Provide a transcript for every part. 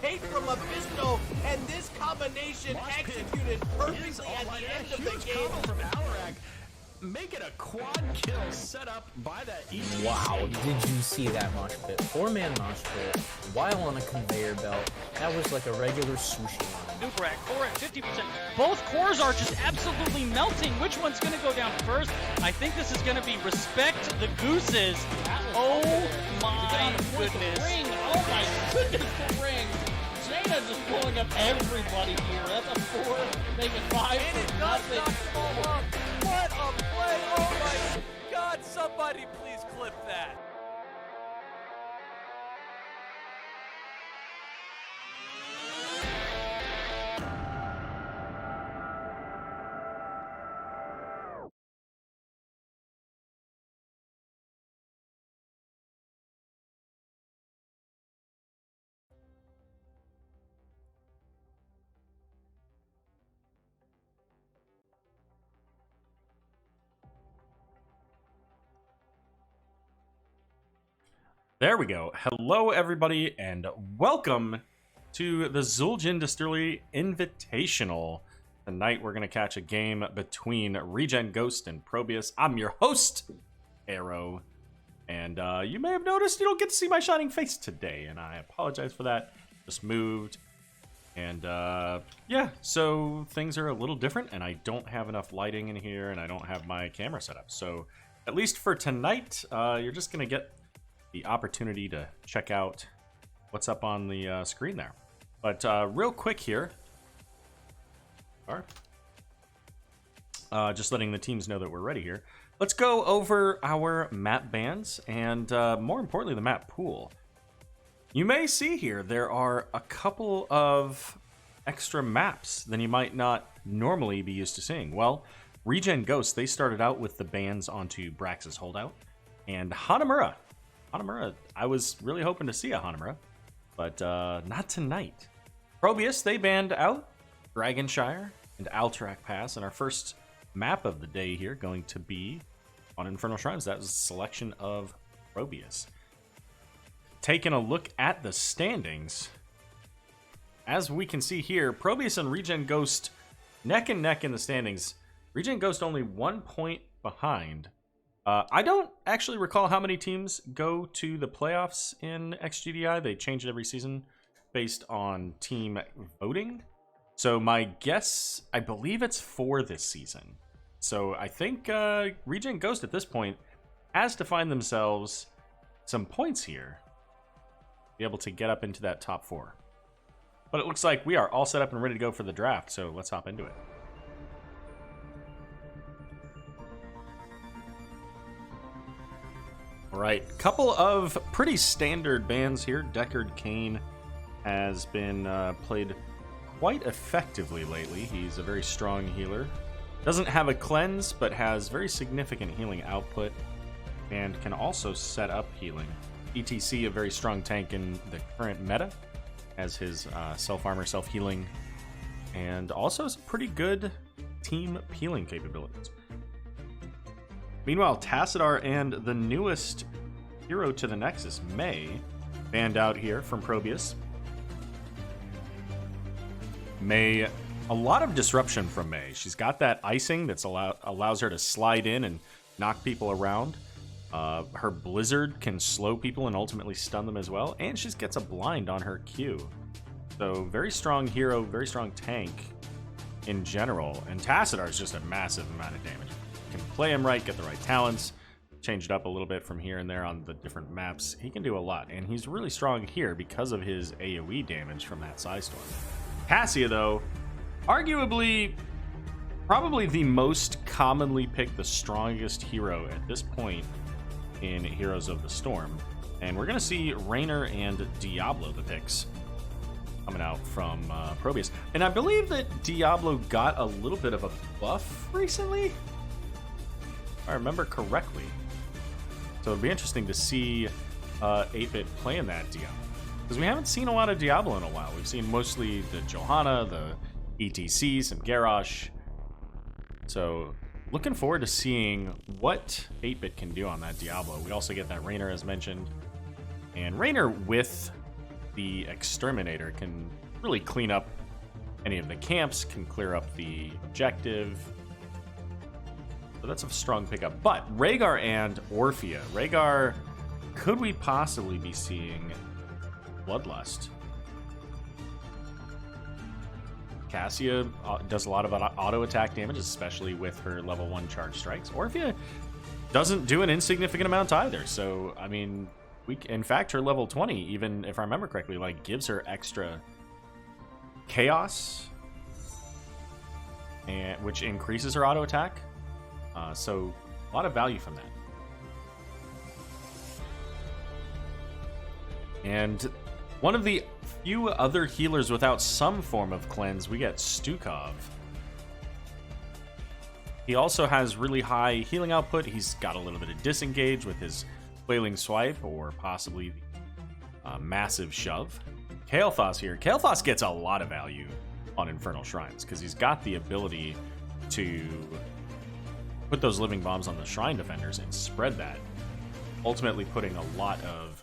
hate from Mephisto, and this combination executed perfectly at the end of the game. From Alarak, make it a quad kill set up by that East. Wow, did you see that mosh pit? 4-man mosh pit while on a conveyor belt. That was like a regular sushi line. Nubrak, core at 50%. Both cores are just absolutely melting. Which one's going to go down first? I think this is going to be Respect the Gooses. Oh my goodness. Ring. Oh my goodness, the ring. Jaina just blowing up everybody here. That's a 4, make it 5 And it for does nothing. knock them all up. What a play! Oh my God! Somebody please clip that. There we go. Hello, everybody, and welcome to the Zul'jin Distillery Invitational. Tonight, we're going to catch a game between ReGen Ghost and ProBUs. I'm your host, Aero, and you may have noticed you don't get to see my shining face today, and I apologize for that. Just moved, and yeah, so things are a little different, and I don't have enough lighting in here, and I don't have my camera set up. So, at least for tonight, you're just going to get the opportunity to check out what's up on the screen there. But real quick here, just letting the teams know that we're ready here. Let's go over our map bans and more importantly, the map pool. You may see here there are a couple of extra maps than you might not normally be used to seeing. Well, ReGen Ghost, they started out with the bans onto Brax's Holdout and Hanamura. I was really hoping to see a Hanamura, but not tonight. ProBUs, they banned out Dragonshire and Alterac Pass, and our first map of the day here going to be on Infernal Shrines. That was a selection of ProBUs. Taking a look at the standings, as we can see here, ProBUs and ReGen Ghost neck and neck in the standings. ReGen Ghost only 1 point behind. I don't actually recall how many teams go to the playoffs in XGDI. They change it every season based on team voting. So my guess, I believe it's 4 this season. So I think ReGen Ghost at this point has to find themselves some points here, be able to get up into that top 4. But it looks like we are all set up and ready to go for the draft, so let's hop into it. All right, couple of pretty standard bans here. Deckard Cain has been played quite effectively lately. He's a very strong healer. Doesn't have a cleanse, but has very significant healing output and can also set up healing. ETC, a very strong tank in the current meta, has his self-armor, self-healing, and also has pretty good team healing capabilities. Meanwhile, Tassadar and the newest hero to the Nexus, Mei, banned out here from ProBUs. Mei, a lot of disruption from Mei. She's got that icing that's allows her to slide in and knock people around. Her Blizzard can slow people and ultimately stun them as well, and she gets a blind on her Q. So very strong hero, very strong tank in general, and Tassadar is just a massive amount of damage. Can play him right, get the right talents, change it up a little bit from here and there on the different maps. He can do a lot, and he's really strong here because of his AoE damage from that Psystorm. Cassia, though, arguably probably the most commonly picked, the strongest hero at this point in Heroes of the Storm. And we're going to see Raynor and Diablo, the picks, coming out from ProBUs. And I believe that Diablo got a little bit of a buff recently, if I remember correctly. So it'd be interesting to see 8-Bit playing that Diablo, because we haven't seen a lot of Diablo in a while. We've seen mostly the Johanna, the ETC, some Garrosh. So looking forward to seeing what 8-Bit can do on that Diablo. We also get that Raynor as mentioned. And Raynor with the Exterminator can really clean up any of the camps, can clear up the objective. So that's a strong pickup. But Rhaegar and Orphea. Rhaegar, could we possibly be seeing Bloodlust? Cassia does a lot of auto attack damage, especially with her level 1 charge strikes. Orphea doesn't do an insignificant amount either. So, I mean, in fact, her level 20, even if I remember correctly, like gives her extra chaos, and which increases her auto attack. So a lot of value from that. And one of the few other healers without some form of cleanse, we get Stukov. He also has really high healing output. He's got a little bit of disengage with his flailing swipe, or possibly massive shove. Kael'thas here. Kael'thas gets a lot of value on Infernal Shrines because he's got the ability to put those living bombs on the shrine defenders and spread that, ultimately putting a lot of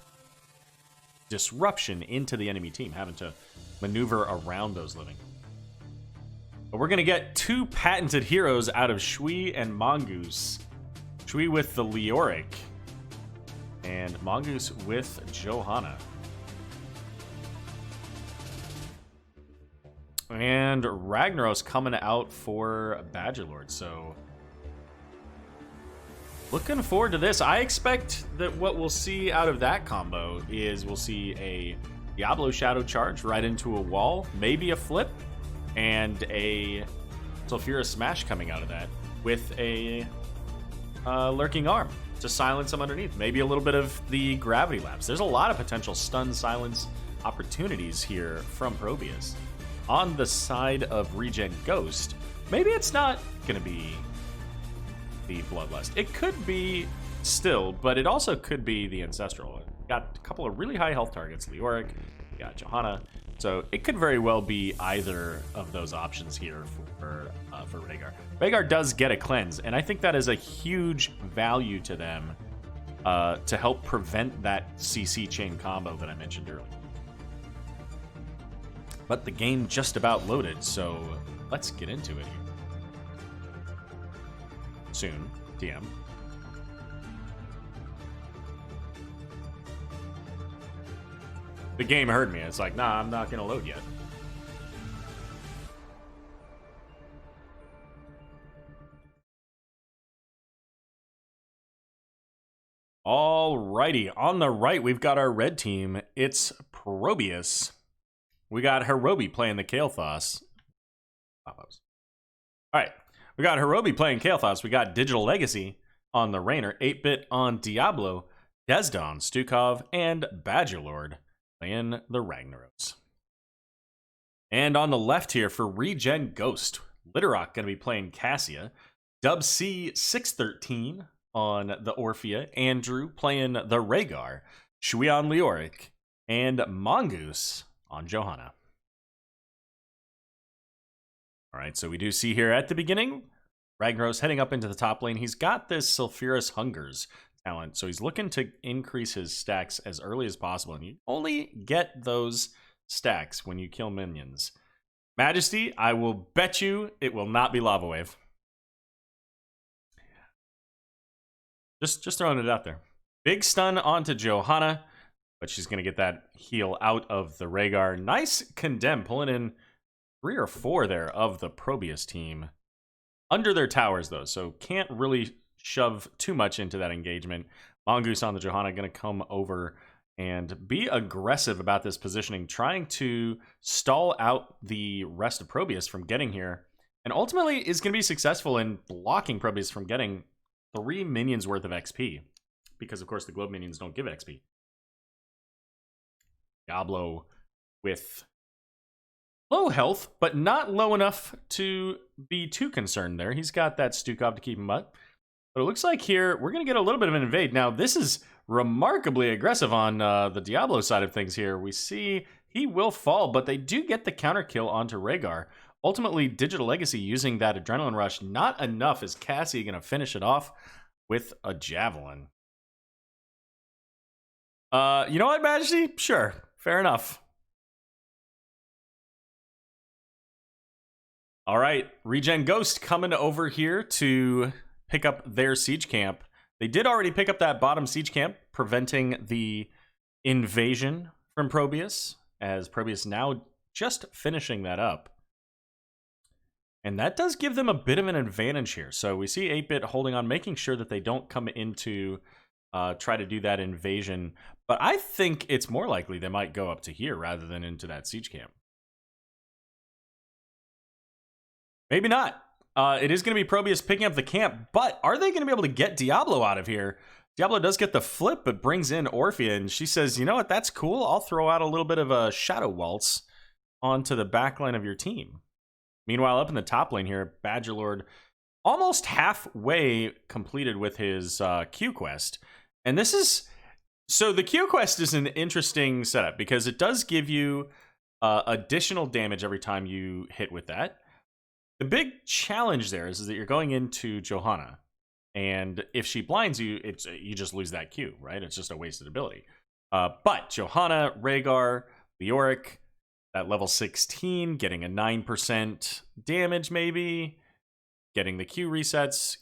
disruption into the enemy team, having to maneuver around those living. But we're going to get 2 patented heroes out of Shui and Mongoose. Shui with the Leoric, and Mongoose with Johanna. And Ragnaros coming out for Badgerlord, so looking forward to this. I expect that what we'll see out of that combo is we'll see a Diablo Shadow Charge right into a wall, maybe a flip, and a Sulfura Smash coming out of that with a Lurking Arm to silence them underneath. Maybe a little bit of the Gravity Lapse. There's a lot of potential stun silence opportunities here from ProBUs. On the side of ReGen Ghost, maybe it's not going to be the Bloodlust. It could be still, but it also could be the Ancestral. Got a couple of really high health targets, Leoric, got Johanna, so it could very well be either of those options here for Rhaegar. Rhaegar does get a cleanse, and I think that is a huge value to them to help prevent that CC chain combo that I mentioned earlier. But the game just about loaded, so let's get into it here. Soon, TM. The game heard me. It's like, nah, I'm not going to load yet. Alrighty, on the right, we've got our red team. It's ProBUs. We got Hirobi playing the Kael'thas. Alright, we got Hirobi playing Kael'thas. We got Digital Legacy on the Rainer, 8-bit on Diablo, Desdon, Stukov, and Badgerlord playing the Ragnaros. And on the left here for ReGen Ghost, Litterok going to be playing Cassia, Dub C 613 on the Orphea, Andrew playing the Rhaegar, Shui on Leoric, and Mongoose on Johanna. All right, so we do see here at the beginning, Ragnaros heading up into the top lane. He's got this Sulfurous Hungers talent, so he's looking to increase his stacks as early as possible, and you only get those stacks when you kill minions. Majesty, I will bet you it will not be Lava Wave. Just throwing it out there. Big stun onto Johanna, but she's going to get that heal out of the Rhaegar. Nice condemn, pulling in 3 or 4 there of the ProBUs team. Under their towers, though, so can't really shove too much into that engagement. Mongoose on the Johanna going to come over and be aggressive about this positioning, trying to stall out the rest of ProBUs from getting here, and ultimately is going to be successful in blocking ProBUs from getting 3 minions worth of XP, because of course the globe minions don't give XP. Diablo with low health, but not low enough to be too concerned there. He's got that Stukov to keep him up. But it looks like here we're going to get a little bit of an invade. Now, this is remarkably aggressive on the Diablo side of things here. We see he will fall, but they do get the counter kill onto Rhaegar. Ultimately, Digital Legacy using that Adrenaline Rush, not enough. Is Cassie going to finish it off with a Javelin? You know what, Majesty? Sure, fair enough. All right, ReGen Ghost coming over here to pick up their siege camp. They did already pick up that bottom siege camp, preventing the invasion from ProBUs, as ProBUs now just finishing that up. And that does give them a bit of an advantage here. So we see 8-Bit holding on, making sure that they don't come into try to do that invasion. But I think it's more likely they might go up to here rather than into that siege camp. Maybe not. It is going to be ProBUs picking up the camp, but are they going to be able to get Diablo out of here? Diablo does get the flip, but brings in Orphea, and she says, you know what, that's cool. I'll throw out a little bit of a Shadow Waltz onto the back line of your team. Meanwhile, up in the top lane here, Badgerlord almost halfway completed with his Q quest. And this is... So the Q quest is an interesting setup because it does give you additional damage every time you hit with that. The big challenge there is that you're going into Johanna, and if she blinds you, you just lose that Q, right? It's just a wasted ability. But Johanna, Rhaegar, Leoric, that level 16, getting a 9% damage maybe, getting the Q resets,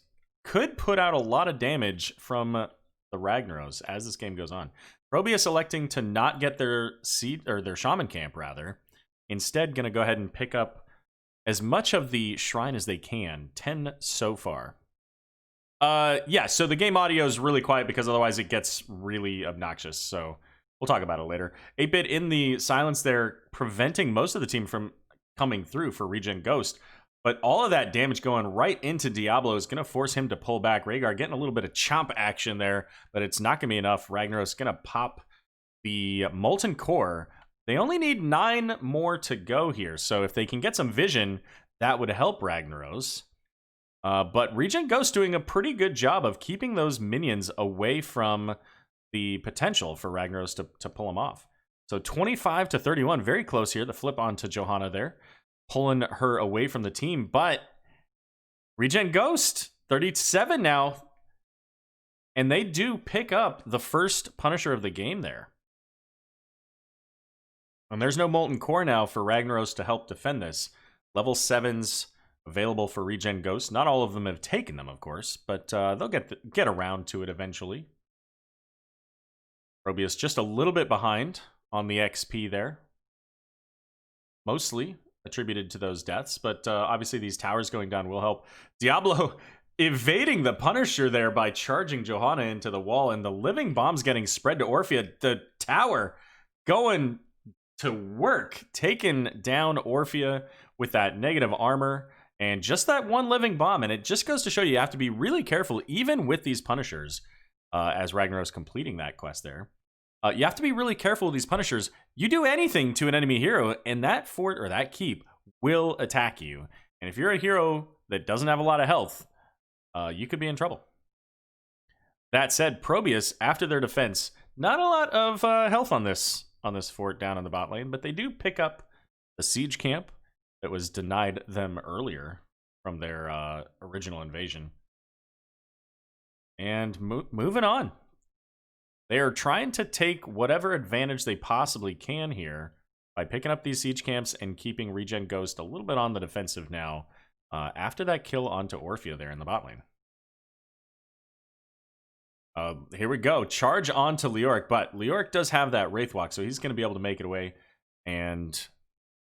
could put out a lot of damage from the Ragnaros as this game goes on. ProBUs electing to not get their seed, or their Shaman camp rather, instead going to go ahead and pick up as much of the shrine as they can. 10 so far. Yeah, so the game audio is really quiet because otherwise it gets really obnoxious. So we'll talk about it later. 8-Bit in the silence there, preventing most of the team from coming through for ReGen Ghost. But all of that damage going right into Diablo is going to force him to pull back. Rhaegar getting a little bit of chomp action there, but it's not going to be enough. Ragnaros going to pop the Molten Core. They only need 9 more to go here, so if they can get some vision, that would help Ragnaros. But ReGen Ghost doing a pretty good job of keeping those minions away from the potential for Ragnaros to pull them off. So 25 to 31, very close here. The flip onto Johanna there, pulling her away from the team. But ReGen Ghost, 37 now. And they do pick up the first Punisher of the game there. And there's no Molten Core now for Ragnaros to help defend this. Level 7s available for ReGen Ghost. Not all of them have taken them, of course, but they'll get around to it eventually. ProBUs just a little bit behind on the XP there. Mostly attributed to those deaths, but obviously these towers going down will help. Diablo evading the Punisher there by charging Johanna into the wall, and the living bombs getting spread to Orphea. The tower going to work, taking down Orphea with that negative armor and just that one living bomb. And it just goes to show you have to be really careful, even with these Punishers, as Ragnaros completing that quest there. You have to be really careful with these Punishers. You do anything to an enemy hero, and that fort or that keep will attack you. And if you're a hero that doesn't have a lot of health, you could be in trouble. That said, ProBUs, after their defense, not a lot of health on this fort down in the bot lane, but they do pick up the siege camp that was denied them earlier from their original invasion. And moving on. They are trying to take whatever advantage they possibly can here by picking up these siege camps and keeping ReGen Ghost a little bit on the defensive now after that kill onto Orphea there in the bot lane. Here we go. Charge on to Leoric, but Leoric does have that Wraith Walk, so he's going to be able to make it away. And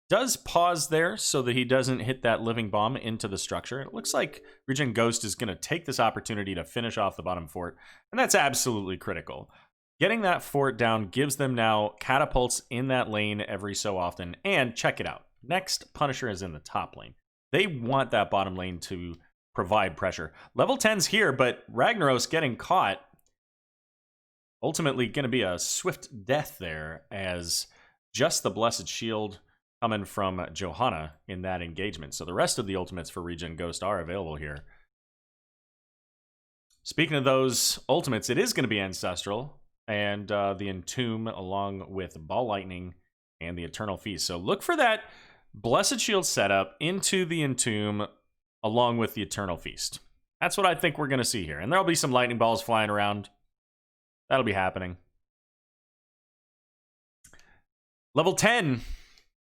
does pause there so that he doesn't hit that living bomb into the structure. It looks like ReGen Ghost is going to take this opportunity to finish off the bottom fort, and that's absolutely critical. Getting that fort down gives them now catapults in that lane every so often. And check it out. Next Punisher is in the top lane. They want that bottom lane to provide pressure. Level 10's here, but Ragnaros getting caught. Ultimately going to be a swift death there, as just the Blessed Shield coming from Johanna in that engagement. So the rest of the ultimates for ReGen Ghost are available here. Speaking of those ultimates, it is going to be Ancestral and the Entomb along with Ball Lightning and the Eternal Feast. So look for that Blessed Shield setup into the Entomb along with the Eternal Feast. That's what I think we're going to see here. And there'll be some lightning balls flying around. That'll be happening. Level 10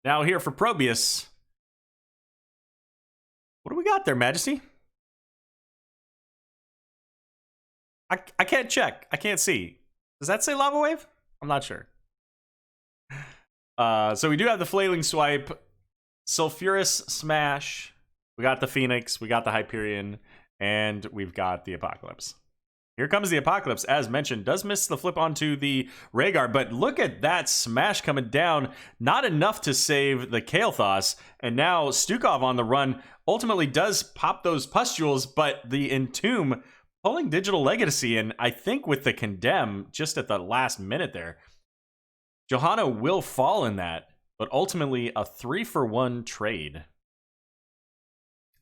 now here for ProBUs. got there, Majesty? I can't check. I can't see. Does that say Lava Wave? I'm not sure. So we do have the Flailing Swipe, Sulfurous Smash, we got the Phoenix, we got the Hyperion, and we've got the Apocalypse. Here comes the Apocalypse, as mentioned. Does miss the flip onto the Rhaegar, but look at that smash coming down. Not enough to save the Kael'thas, and now Stukov on the run ultimately does pop those pustules, but the Entomb pulling Digital Legacy, and I think with the Condemn just at the last minute there, Johanna will fall in that, but ultimately a 3-for-1 trade.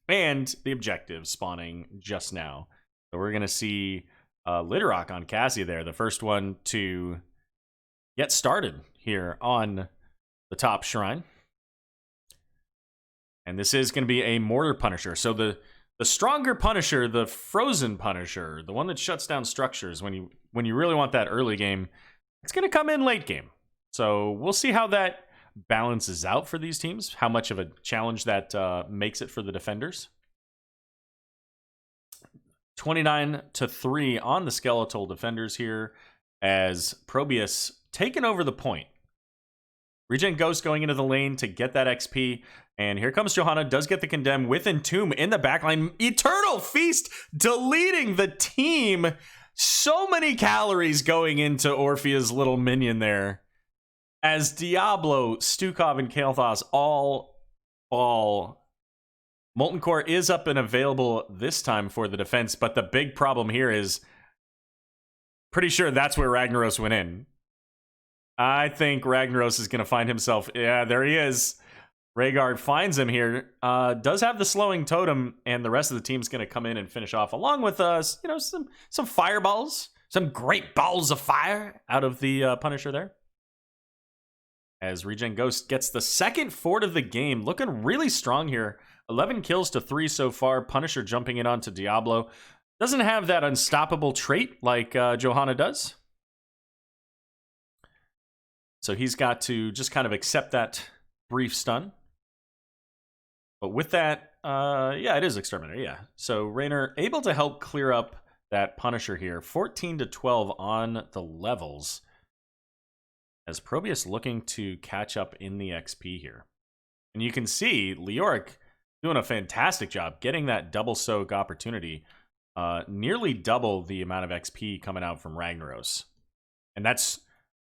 And the objective spawning just now. So we're going to see Littlerock on Cassia there, the first one to get started here on the top shrine. And this is going to be a Mortar Punisher. So the stronger Punisher, the Frozen Punisher, the one that shuts down structures when you really want that early game, it's going to come in late game. So we'll see how that balances out for these teams, how much of a challenge that makes it for the defenders. 29-3 on the Skeletal defenders here as ProBUs taking over the point. ReGen Ghost going into the lane to get that XP. And here comes Johanna, does get the Condemn with Entomb in the backline. Eternal Feast deleting the team. So many calories going into Orphea's little minion there. As Diablo, Stukov, and Kael'thas all fall. Molten Core is up and available this time for the defense, but the big problem here is pretty sure that's where Ragnaros went in. I think Ragnaros is going to find himself. Yeah, there he is. Rhaegar finds him here. Does have the slowing totem, and the rest of the team's going to come in and finish off, along with some fireballs, some great balls of fire out of the Punisher there. As ReGen Ghost gets the second fort of the game, looking really strong here. 11 kills to 3 so far. Punisher jumping in onto Diablo. Doesn't have that unstoppable trait like Johanna does. So he's got to just kind of accept that brief stun. But with that, yeah, it is Exterminator, yeah. So Raynor able to help clear up that Punisher here. 14-12 on the levels. As ProBUs looking to catch up in the XP here. And you can see Leoric doing a fantastic job getting that double soak opportunity. Nearly double the amount of XP coming out from Ragnaros. And that's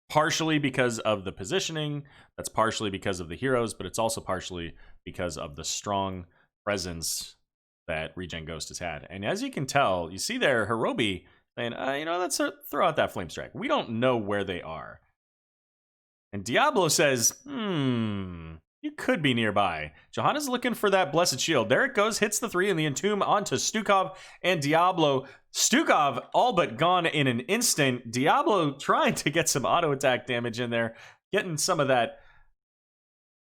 partially because of the positioning, that's partially because of the heroes, but it's also partially because of the strong presence that ReGen Ghost has had. And as you can tell, you see there Hirobi saying, let's throw out that Flame Strike. We don't know where they are. And Diablo says, you could be nearby. Johanna's looking for that Blessed Shield. There it goes, hits the 3 in the Entomb onto Stukov and Diablo. Stukov all but gone in an instant. Diablo trying to get some auto attack damage in there, getting some of that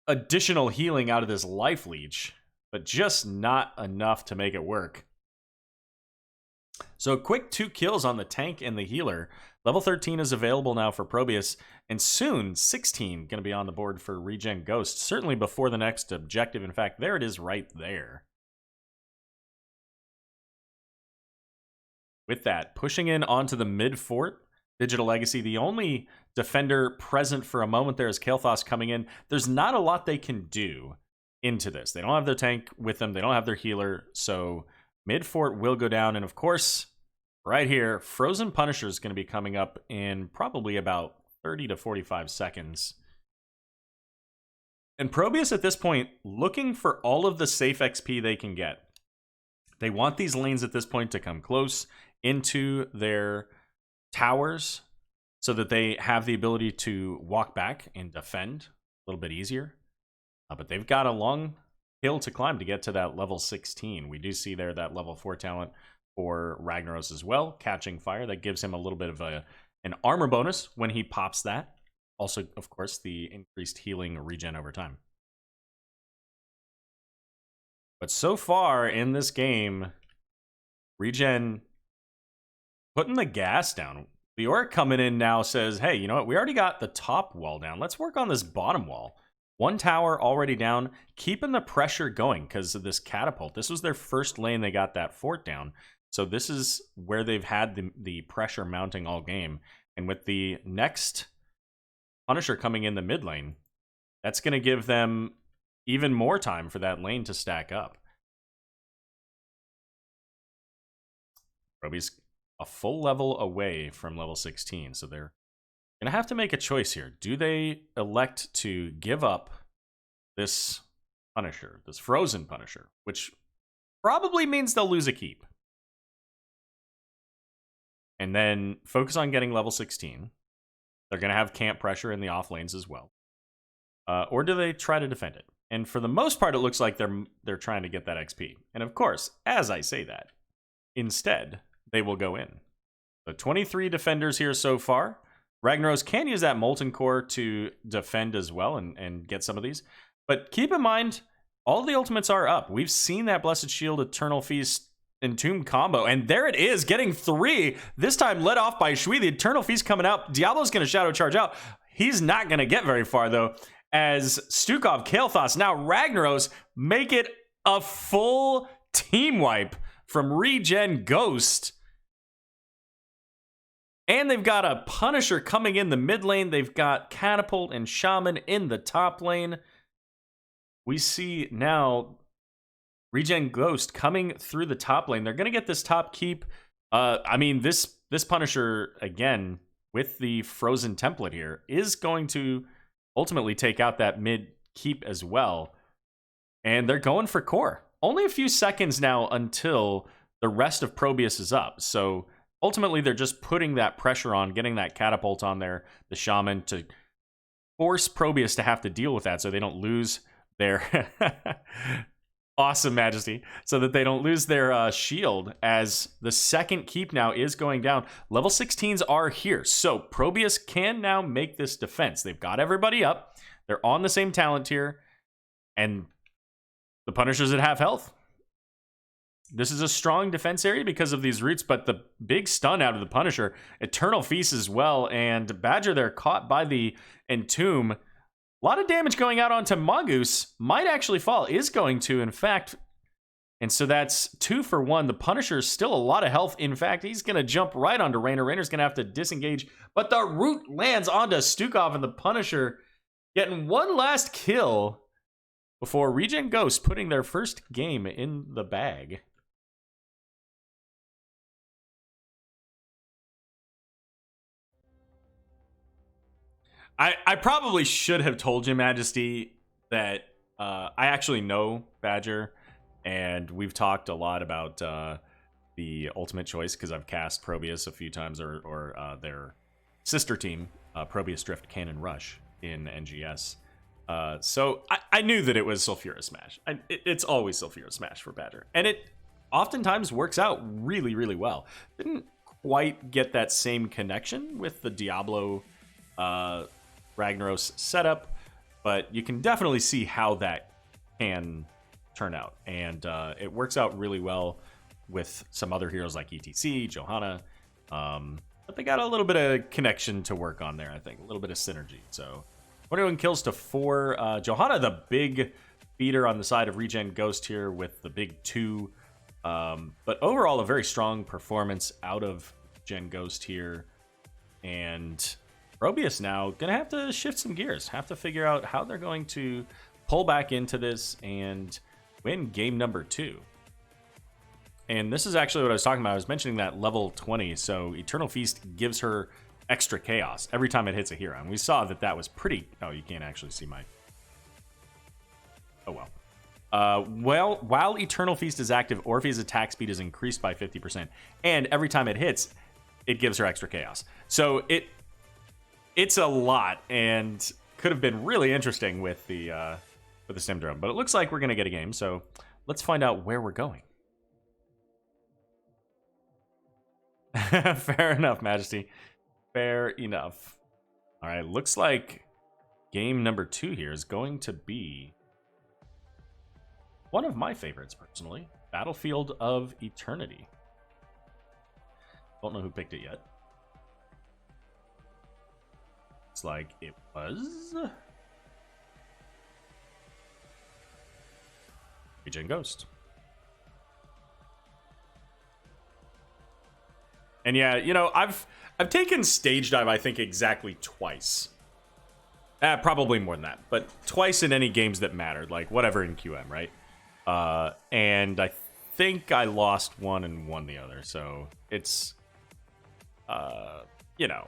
additional healing out of this life leech, but just not enough to make it work. So a quick 2 kills on the tank and the healer. Level 13 is available now for ProBUs, and soon 16 going to be on the board for ReGen Ghost, certainly before the next objective. In fact, there it is right there. With that, pushing in onto the mid fort, Digital Legacy, the only defender present for a moment there is Kael'thas coming in. There's not a lot they can do into this. They don't have their tank with them. They don't have their healer, so mid fort will go down, and of course, right here, Frozen Punisher is going to be coming up in probably about 30 to 45 seconds. And ProBUs at this point, looking for all of the safe XP they can get. They want these lanes at this point to come close into their towers so that they have the ability to walk back and defend a little bit easier. But they've got a long hill to climb to get to that level 16. We do see there that level 4 talent for Ragnaros as well, catching fire. That gives him a little bit of an armor bonus when he pops that. Also, of course, the increased healing regen over time. But so far in this game, ReGen putting the gas down. Leoric coming in now says, hey, you know what? We already got the top wall down. Let's work on this bottom wall. 1 tower already down, keeping the pressure going because of this catapult. This was their first lane they got that fort down. So this is where they've had the pressure mounting all game. And with the next Punisher coming in the mid lane, that's going to give them even more time for that lane to stack up. ProBUs a full level away from level 16, so they're going to have to make a choice here. Do they elect to give up this Punisher, this frozen Punisher, which probably means they'll lose a keep, and then focus on getting level 16? They're going to have camp pressure in the off lanes as well. Or do they try to defend it? And for the most part, it looks like they're trying to get that XP. And of course, as I say that, instead, they will go in. So 23 defenders here so far. Ragnaros can use that Molten Core to defend as well and get some of these. But keep in mind, all the ultimates are up. We've seen that Blessed Shield, Eternal Feast, Entomb combo, and there it is, getting 3. This time led off by Shui. The Eternal Feast coming out. Diablo's going to Shadow Charge out. He's not going to get very far, though, as Stukov, Kael'thas, now Ragnaros make it a full team wipe from ReGen Ghost. And they've got a Punisher coming in the mid lane. They've got Catapult and Shaman in the top lane. We see now ReGen Ghost coming through the top lane. They're going to get this top keep. I mean, this Punisher, again, with the frozen template here, is going to ultimately take out that mid keep as well. And they're going for core. Only a few seconds now until the rest of ProBUs is up. So ultimately, they're just putting that pressure on, getting that catapult on there, the Shaman, to force ProBUs to have to deal with that so they don't lose their awesome Majesty, so that they don't lose their shield, as the second keep now is going down. Level 16s are here, so ProBUs can now make this defense. They've got everybody up. They're on the same talent tier, and the Punishers at half health. This is a strong defense area because of these roots, but the big stun out of the Punisher, Eternal Feast as well, and Badger there caught by the Entomb. A lot of damage going out onto Mongoose. Might actually fall, is going to, in fact. And so that's 2 for 1. The Punisher is still a lot of health. In fact, he's going to jump right onto Raynor. Raynor's going to have to disengage, but the root lands onto Stukov, and the Punisher getting one last kill before ReGen Ghost putting their first game in the bag. I probably should have told you, Majesty, that I actually know Badger, and we've talked a lot about the Ultimate Choice because I've cast ProBUs a few times, or their sister team, ProBUs Drift Cannon Rush in NGS. So I knew that it was Sulfura Smash. It's always Sulfura Smash for Badger, and it oftentimes works out really, really well. Didn't quite get that same connection with the Diablo Ragnaros setup, but you can definitely see how that can turn out, and it works out really well with some other heroes like ETC, Johanna, but they got a little bit of connection to work on there, I think, a little bit of synergy. So 21 kills to 4. Johanna, the big beater on the side of ReGen Ghost here with the big 2, but overall a very strong performance out of Gen Ghost here. And ProBUs now gonna have to shift some gears, have to figure out how they're going to pull back into this and win game number 2. And this is actually what I was talking about. I was mentioning that level 20, so Eternal Feast gives her extra chaos every time it hits a hero, and we saw that that was pretty... Oh, you can't actually see my... Oh well. While Eternal Feast is active, Orpheus' attack speed is increased by 50%, and every time it hits, it gives her extra chaos. So it's a lot, and could have been really interesting with the Stim Drone. But it looks like we're gonna get a game, so let's find out where we're going. Fair enough, Majesty. Fair enough. All right, looks like game number 2 here is going to be one of my favorites, personally. Battlefield of Eternity. Don't know who picked it yet. Looks like it was ReGen Ghost. And yeah, you know, I've taken stage dive, I think, exactly twice. Probably more than that, but twice in any games that mattered, like whatever in QM, right? And I think I lost one and won the other, so it's, you know,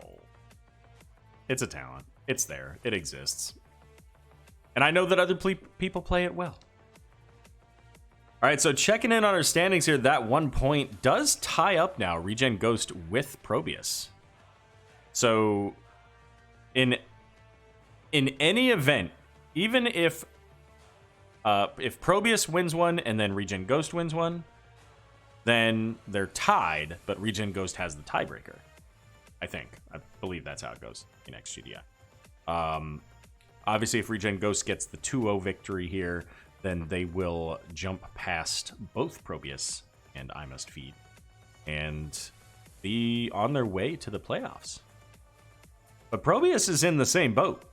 it's a talent. It's there. It exists. And I know that other people play it well. All right, so checking in on our standings here, that 1 point does tie up now ReGen Ghost with ProBUs. So in any event, even if ProBUs wins one and then ReGen Ghost wins one, then they're tied, but ReGen Ghost has the tiebreaker. I believe that's how it goes in XGDI. Obviously, if ReGen Ghost gets the 2-0 victory here, then they will jump past both ProBUs and I Must Feed and be on their way to the playoffs. But ProBUs is in the same boat.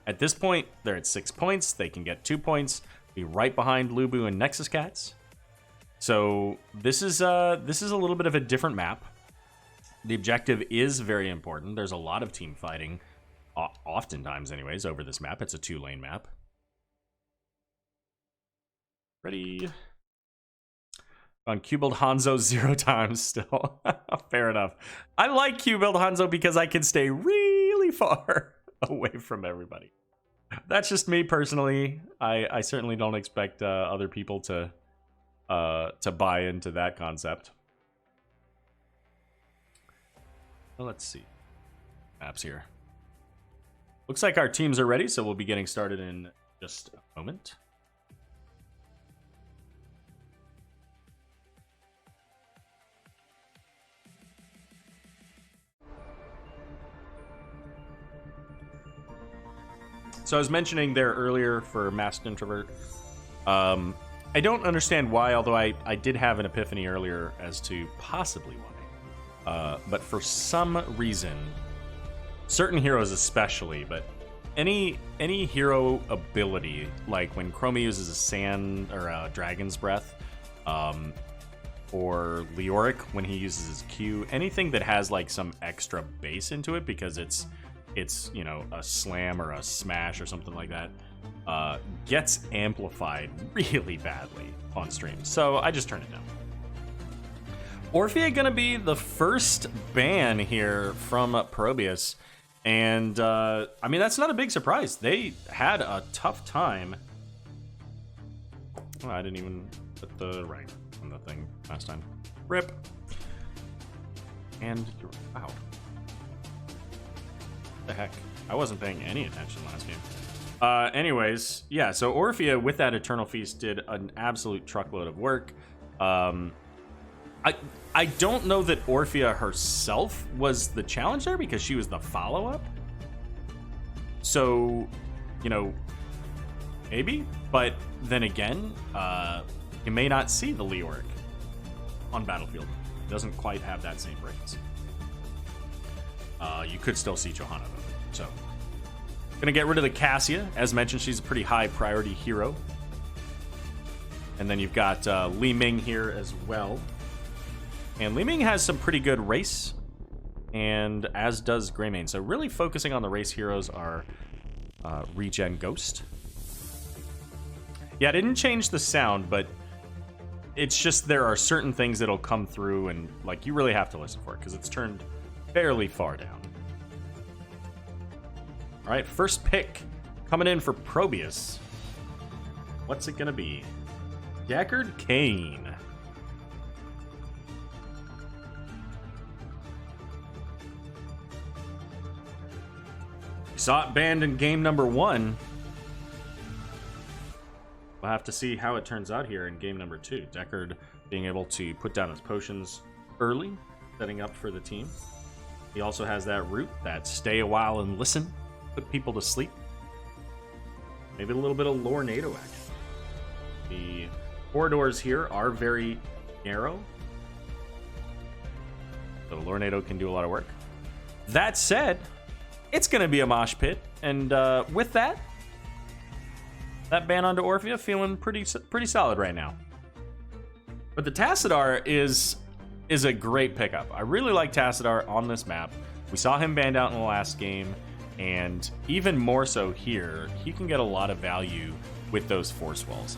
At this point, they're at 6 points. They can get 2 points, be right behind Lubu and Nexus Cats. So this is a little bit of a different map. The objective is very important. There's a lot of team fighting, oftentimes anyways, over this map. It's a 2-lane map. Ready. On Q-Build Hanzo 0 times still. Fair enough. I like Q-Build Hanzo because I can stay really far away from everybody. That's just me personally. I certainly don't expect other people to buy into that concept. Well, let's see. Maps here. Looks like our teams are ready, so we'll be getting started in just a moment. So I was mentioning there earlier for Masked Introvert. I don't understand why, although I did have an epiphany earlier as to possibly why. But for some reason, certain heroes especially, but any hero ability, like when Chroma uses a Sand or a Dragon's Breath, or Leoric when he uses his Q, anything that has like some extra base into it because it's you know, a slam or a smash or something like that, gets amplified really badly on stream. So I just turned it down. Orphea gonna be the first ban here from ProBUs, and I mean, that's not a big surprise. They had a tough time. Oh, I didn't even put the rank on the thing last time. Rip. And wow. The heck, I wasn't paying any attention last game. Anyways, yeah, so Orphea with that Eternal Feast did an absolute truckload of work. I don't know that Orphea herself was the challenge there because she was the follow-up. So, you know, maybe, but then again, you may not see the Leoric on Battlefield. It doesn't quite have that same brains. You could still see Johanna though. So, gonna get rid of the Cassia. As mentioned, she's a pretty high priority hero. And then you've got Li Ming here as well. And Li Ming has some pretty good race, and as does Greymane. So really focusing on the race heroes are ReGen Ghost. Yeah, I didn't change the sound, but it's just there are certain things that'll come through, and like you really have to listen for it because it's turned fairly far down. All right, first pick coming in for ProBUs. What's it gonna be? Deckard Cain. Saw it banned in game number 1. We'll have to see how it turns out here in game number 2. Deckard being able to put down his potions early, setting up for the team. He also has that route, that stay a while and listen, put people to sleep. Maybe a little bit of Lornado action. The corridors here are very narrow, so Lornado can do a lot of work. That said, it's going to be a mosh pit, and with that, that ban onto Orphea feeling pretty solid right now. But the Tassadar is a great pickup. I really like Tassadar on this map. We saw him banned out in the last game, and even more so here, he can get a lot of value with those force walls.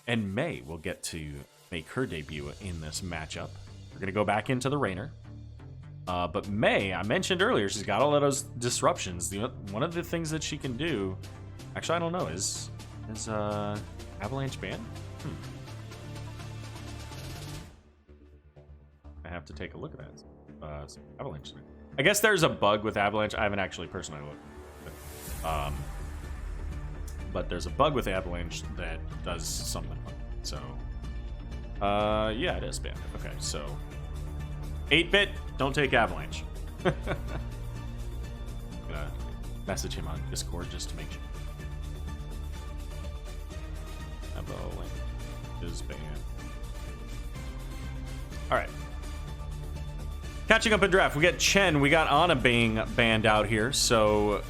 And May will get to make her debut in this matchup. We're going to go back into the Rainer. But May, I mentioned earlier, she's got all of those disruptions. One of the things that she can do, actually, I don't know, is Avalanche ban? I have to take a look at that. Avalanche. I guess there's a bug with Avalanche. I haven't actually personally looked. But there's a bug with Avalanche that does something. So, yeah, it is banned. Okay, so 8-bit, don't take Avalanche. I'm gonna message him on Discord just to make sure. Avalanche is banned. All right. Catching up in draft, we got Chen, we got Ana being banned out here, so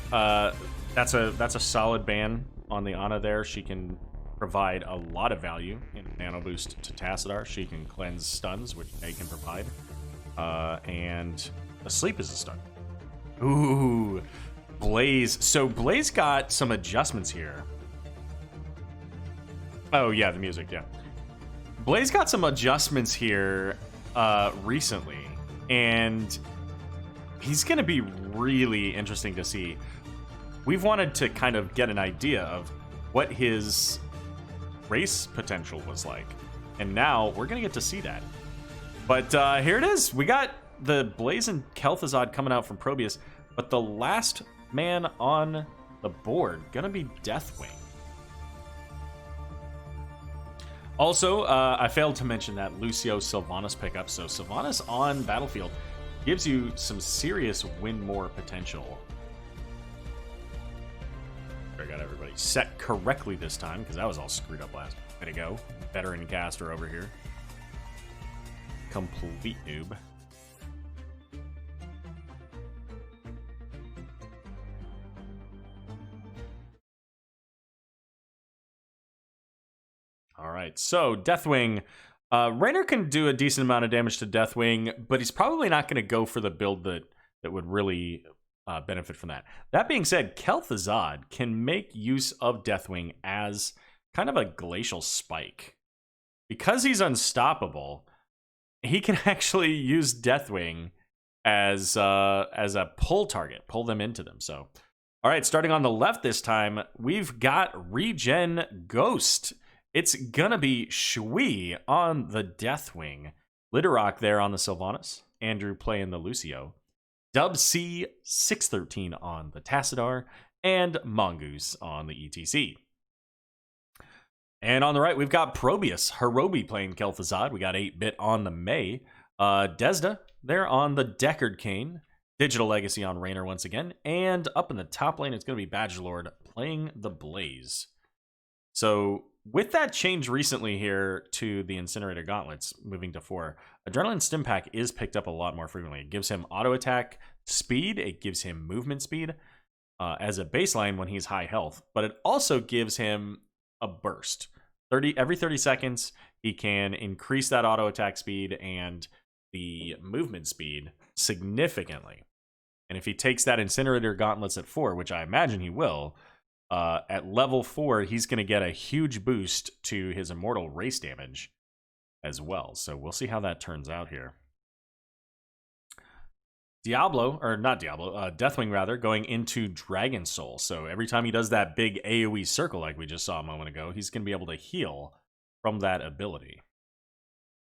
that's a solid ban on the Ana there. She can provide a lot of value in Nano Boost to Tassadar. She can cleanse stuns, which they can provide, and Asleep is a stun. Ooh, Blaze. So Blaze got some adjustments here. Oh yeah, the music, yeah. Blaze got some adjustments here recently, and he's going to be really interesting to see. We've wanted to kind of get an idea of what his race potential was like, and now we're going to get to see that. But here it is. We got the Blaze and Kel'Thuzad coming out from ProBUs, but the last man on the board going to be Deathwing. Also, I failed to mention that Lucio Sylvanas pickup. So Sylvanas on Battlefield gives you some serious win more potential. I got everybody set correctly this time, because that was all screwed up last. Way to go. Veteran caster over here. Complete noob. All right, so Deathwing. Rainer can do a decent amount of damage to Deathwing, but he's probably not going to go for the build that would really benefit from that. That being said, Kel'Thuzad can make use of Deathwing as kind of a glacial spike. Because he's unstoppable, he can actually use Deathwing as a pull target, pull them into them. So, all right, starting on the left this time, we've got ReGen Ghost. It's gonna be Shui on the Deathwing, Littlerock there on the Sylvanas, Andrew playing the Lucio, Dub C 613 on the Tassadar, and Mongoose on the ETC. And on the right, we've got ProBUs, Hirobi playing Kel'Thuzad. We got 8-bit on the May, Desda there on the Deckard Kane, Digital Legacy on Rainer once again, and up in the top lane, it's gonna be Badgerlord playing the Blaze. So with that change recently here to the Incinerator Gauntlets, moving to 4, Adrenaline Stim Pack is picked up a lot more frequently. It gives him auto attack speed, it gives him movement speed as a baseline when he's high health, but it also gives him a burst. Every 30 seconds, he can increase that auto attack speed and the movement speed significantly. And if he takes that Incinerator Gauntlets at 4, which I imagine he will, at level 4, he's going to get a huge boost to his immortal race damage as well. So we'll see how that turns out here. Deathwing rather, going into Dragon Soul. So every time he does that big AoE circle like we just saw a moment ago, he's going to be able to heal from that ability.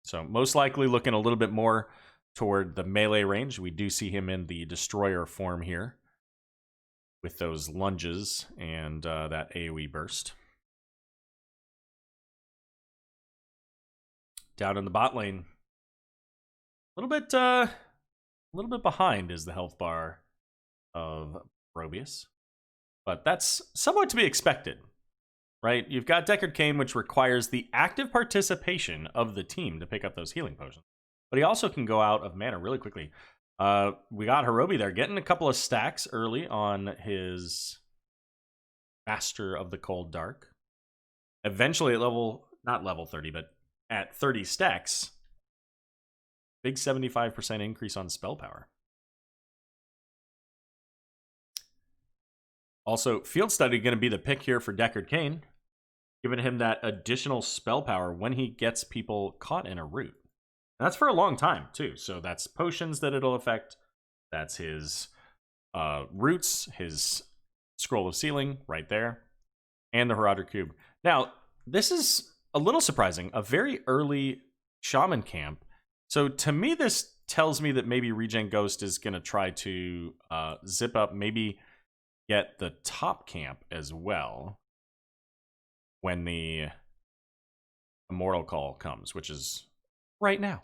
So most likely looking a little bit more toward the melee range. We do see him in the Destroyer form here, with those lunges and that AoE burst. Down in the bot lane, a little bit behind is the health bar of ProBUs, but that's somewhat to be expected, right? You've got Deckard Cain, which requires the active participation of the team to pick up those healing potions, but he also can go out of mana really quickly. We got Hirobi there getting a couple of stacks early on his Master of the Cold Dark. Eventually at not level 30, but at 30 stacks, big 75% increase on spell power. Also, Field Study going to be the pick here for Deckard Cain, giving him that additional spell power when he gets people caught in a root. And that's for a long time, too. So that's potions that it'll affect. That's his roots, his Scroll of Sealing right there, and the Heraldric Cube. Now, this is a little surprising. A very early Shaman camp. So to me, this tells me that maybe ReGen Ghost is going to try to zip up, maybe get the top camp as well when the Immortal Call comes, which is right now.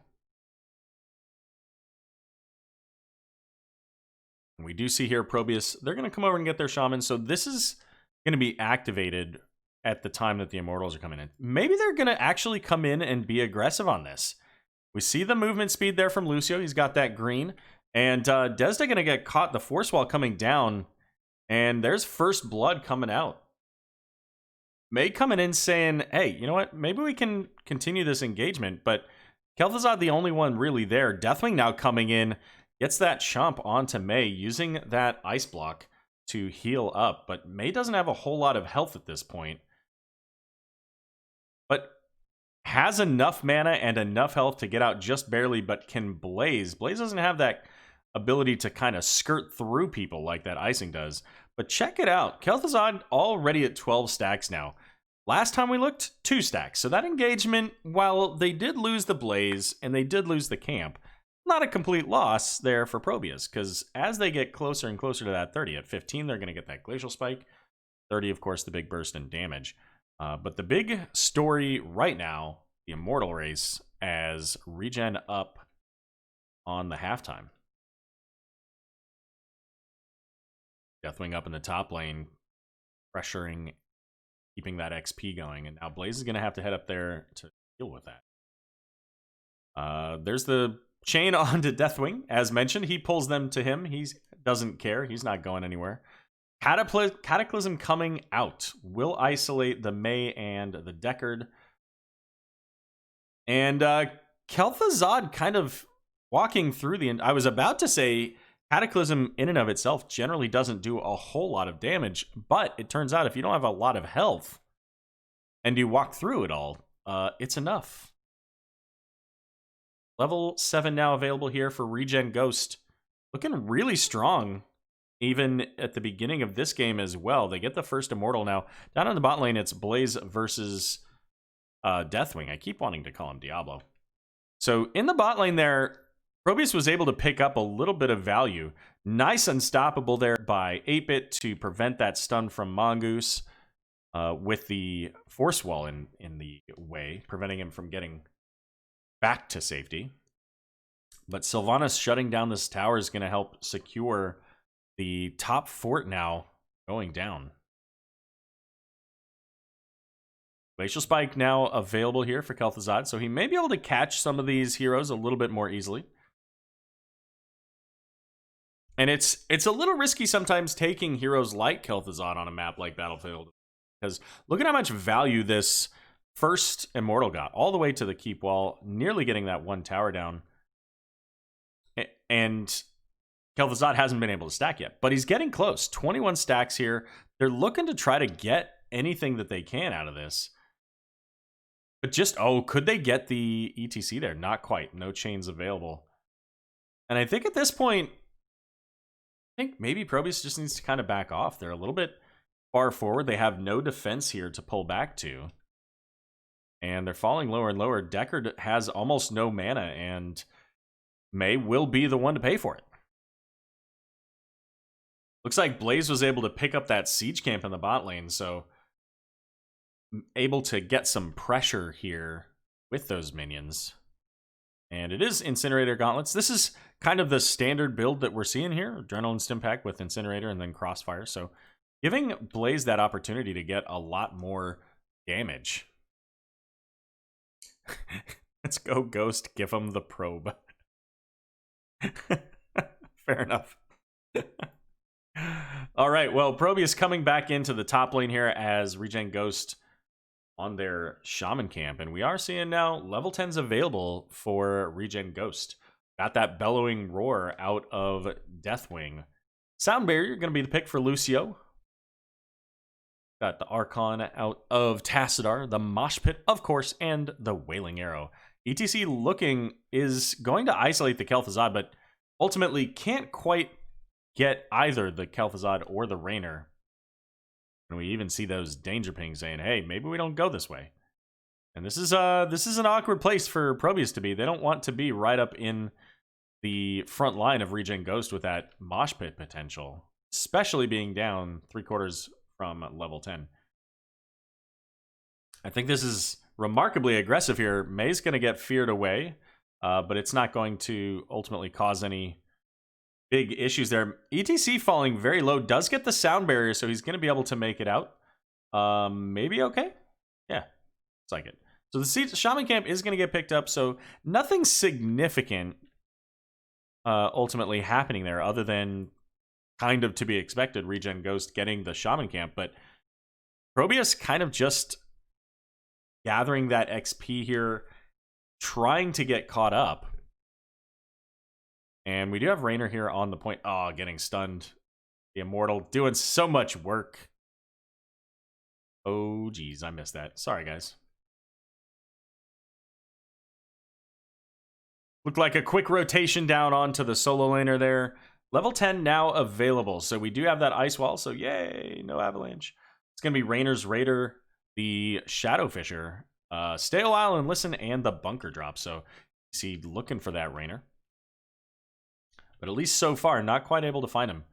And we do see here ProBUs, they're going to come over and get their Shaman, so this is going to be activated at the time that the Immortals are coming in. Maybe they're going to actually come in and be aggressive on this. We see the movement speed there from Lucio. He's got that green. And Desda going to get caught, the Force Wall coming down. And there's First Blood coming out. May coming in saying, hey, you know what? Maybe we can continue this engagement. But Kel'Thuzad the only one really there. Deathwing now coming in. Gets that chomp onto May, using that Ice Block to heal up. But May doesn't have a whole lot of health at this point. But has enough mana and enough health to get out just barely, but can Blaze. Blaze doesn't have that ability to kind of skirt through people like that Icing does. But check it out. Kel'Thuzad already at 12 stacks now. Last time we looked, 2 stacks. So that engagement, while they did lose the Blaze and they did lose the camp, not a complete loss there for ProBUs, because as they get closer and closer to that 30, at 15, they're going to get that Glacial Spike. 30, of course, the big burst in damage. But the big story right now, the Immortal race, as ReGen up on the halftime. Deathwing up in the top lane, pressuring, keeping that XP going. And now Blaze is going to have to head up there to deal with that. There's the chain onto Deathwing. As mentioned, he pulls them to him. He doesn't care. He's not going anywhere. Cataclysm coming out will isolate the May and the Deckard. And Kel'Thuzad kind of walking through the end. I was about to say Cataclysm in and of itself generally doesn't do a whole lot of damage, but it turns out if you don't have a lot of health and you walk through it all, it's enough. Level 7 now available here for ReGen Ghost. Looking really strong, even at the beginning of this game as well. They get the first Immortal now. Down in the bot lane, it's Blaze versus Deathwing. I keep wanting to call him Diablo. So in the bot lane there, ProBUs was able to pick up a little bit of value. Nice unstoppable there by 8-Bit to prevent that stun from Mongoose with the Force Wall in the way, preventing him from getting back to safety. But Sylvanas shutting down this tower is going to help secure the top fort now going down. Glacial Spike now available here for Kel'Thuzad, so he may be able to catch some of these heroes a little bit more easily. And it's a little risky sometimes taking heroes like Kel'Thuzad on a map like Battlefield, because look at how much value this first Immortal got, all the way to the keep wall, nearly getting that one tower down. And Kel'Thuzad hasn't been able to stack yet, but he's getting close. 21 stacks here. They're looking to try to get anything that they can out of this. But just, could they get the ETC there? Not quite. No chains available. And I think at this point, I think maybe ProBUs just needs to kind of back off. They're a little bit far forward. They have no defense here to pull back to. And they're falling lower and lower. Deckard has almost no mana, and May will be the one to pay for it. Looks like Blaze was able to pick up that siege camp in the bot lane, so able to get some pressure here with those minions. And it is Incinerator Gauntlets. This is kind of the standard build that we're seeing here. Adrenaline Stimpack with Incinerator and then Crossfire. So giving Blaze that opportunity to get a lot more damage. Let's go Ghost, give him the probe. Fair enough. All right, well, ProBUs coming back into the top lane here as ReGen Ghost on their Shaman camp. And we are seeing now level 10s available for ReGen Ghost. Got that bellowing roar out of Deathwing. Sound Barrier going to be the pick for Lucio. Got the Archon out of Tassadar, the Mosh Pit, of course, and the Wailing Arrow. ETC looking is going to isolate the Kel'Thuzad, but ultimately can't quite get either the Kel'Thuzad or the Rainer. And we even see those danger pings saying, hey, maybe we don't go this way. And this is an awkward place for ProBUs to be. They don't want to be right up in the front line of ReGen Ghost with that Mosh Pit potential, especially being down 3/4 from level 10. I think this is remarkably aggressive here. May's going to get feared away, but it's not going to ultimately cause any big issues there. ETC falling very low does get the sound barrier, so he's going to be able to make it out. Maybe okay? Yeah, it's like it. So the Shaman camp is going to get picked up, so nothing significant ultimately happening there other than kind of to be expected, ReGen Ghost getting the Shaman camp, but ProBUs kind of just gathering that XP here, trying to get caught up. And we do have Rainer here on the point. Oh, getting stunned. The Immortal doing so much work. Oh, geez, I missed that. Sorry, guys. Looked like a quick rotation down onto the solo laner there. Level 10 now available. So we do have that ice wall. So yay, no avalanche. It's going to be Rainer's Raider, the Shadow Fisher, Stay a While and Listen, and the Bunker Drop. So you see looking for that Rainer. But at least so far, not quite able to find him.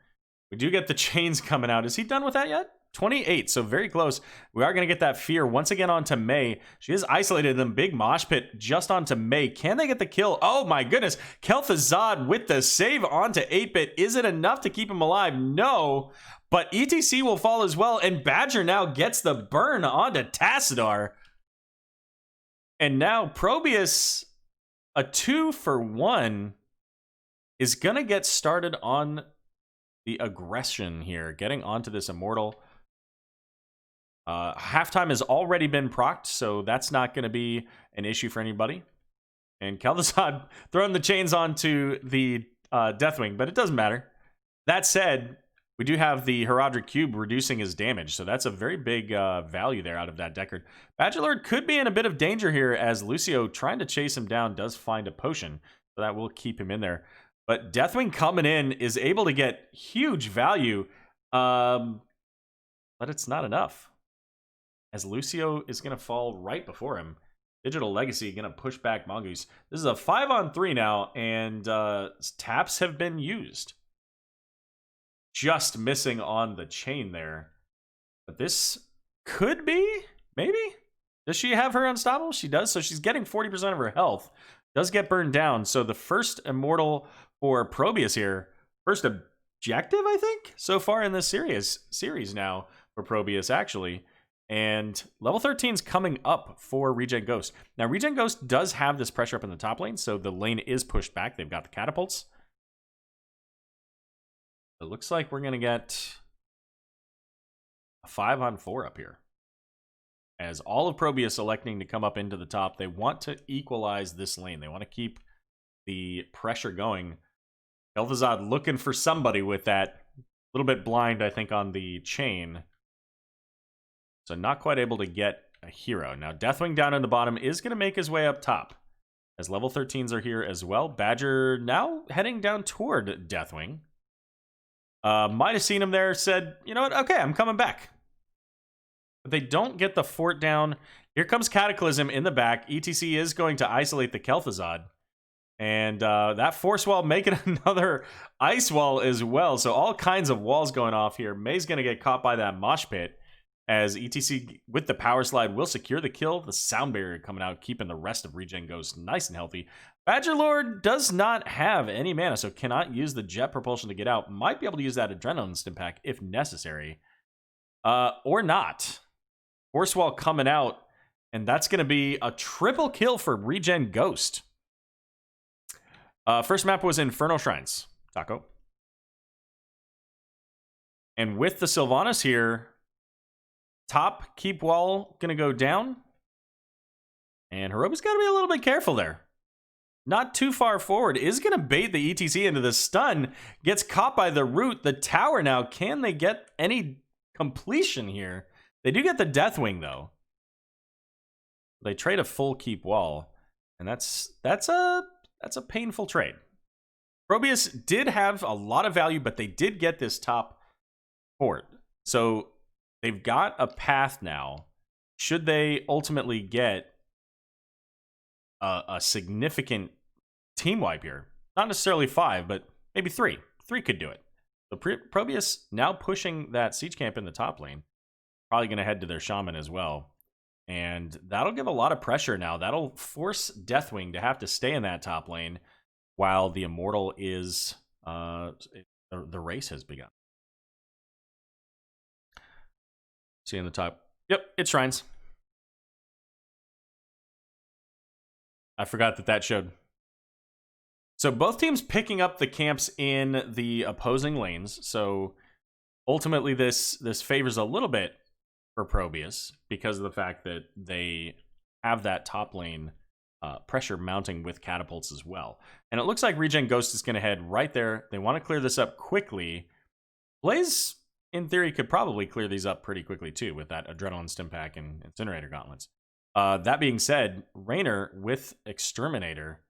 We do get the chains coming out. Is he done with that yet? 28, so very close. We are going to get that fear once again onto Mei. She is isolated in them. Big mosh pit just onto Mei. Can they get the kill? Oh my goodness. Kel'Thuzad with the save onto 8-bit. Is it enough to keep him alive? No. But ETC will fall as well. And Badger now gets the burn onto Tassadar. And now ProBUs, a 2-for-1, is going to get started on the aggression here. Getting onto this Immortal. Halftime has already been procced, so that's not going to be an issue for anybody. And Kel'Thuzad throwing the chains onto the Deathwing, but it doesn't matter. That said, we do have the Heraldric Cube reducing his damage, so that's a very big value there out of that Deckard. Badgerlord could be in a bit of danger here as Lucio, trying to chase him down, does find a potion, so that will keep him in there. But Deathwing coming in is able to get huge value, but it's not enough. As Lucio is going to fall right before him. Digital Legacy going to push back Mongoose. This is a 5-on-3 now, and taps have been used. Just missing on the chain there. But this could be, maybe? Does she have her unstoppable? She does, so she's getting 40% of her health. Does get burned down, so the first Immortal for ProBUs here. First objective, I think, so far in this series now for ProBUs, actually. And level 13 is coming up for ReGen Ghost. Now, ReGen Ghost does have this pressure up in the top lane, so the lane is pushed back. They've got the catapults. It looks like we're going to get a 5-on-4 up here. As all of ProBUs electing to come up into the top, they want to equalize this lane. They want to keep the pressure going. Kel'Thuzad looking for somebody with that. A little bit blind, I think, on the chain. So not quite able to get a hero. Now, Deathwing down in the bottom is going to make his way up top. As level 13s are here as well. Badger now heading down toward Deathwing. Might have seen him there, said, you know what, okay, I'm coming back. But they don't get the fort down. Here comes Cataclysm in the back. ETC is going to isolate the Kel'Thuzad. And that force wall making another ice wall as well. So all kinds of walls going off here. Mei's going to get caught by that mosh pit. As ETC with the power slide will secure the kill. The sound barrier coming out, keeping the rest of ReGen Ghost nice and healthy. Badgerlord does not have any mana, so cannot use the jet propulsion to get out. Might be able to use that adrenaline stim pack if necessary. Or not. Force wall coming out, and that's going to be a triple kill for ReGen Ghost. First map was Infernal Shrines. Taco. And with the Sylvanas here, top keep wall going to go down. And Hirobu's got to be a little bit careful there. Not too far forward. Is going to bait the ETC into the stun. Gets caught by the root. The tower now. Can they get any completion here? They do get the Deathwing, though. They trade a full keep wall. And that's a painful trade. ProBUs did have a lot of value, but they did get this top port. So they've got a path now. Should they ultimately get a significant team wipe here? Not necessarily 5, but maybe 3. 3 could do it. So ProBUs now pushing that siege camp in the top lane. Probably going to head to their shaman as well. And that'll give a lot of pressure now. That'll force Deathwing to have to stay in that top lane while the Immortal is... the race has begun. See in the top. Yep, it shrines. I forgot that showed. So both teams picking up the camps in the opposing lanes. So ultimately this favors a little bit for ProBUs because of the fact that they have that top lane pressure mounting with catapults as well. And it looks like ReGen Ghost is going to head right there. They want to clear this up quickly. Blaze, in theory, could probably clear these up pretty quickly too with that Adrenaline Stim Pack and Incinerator Gauntlets. That being said, Raynor with Exterminator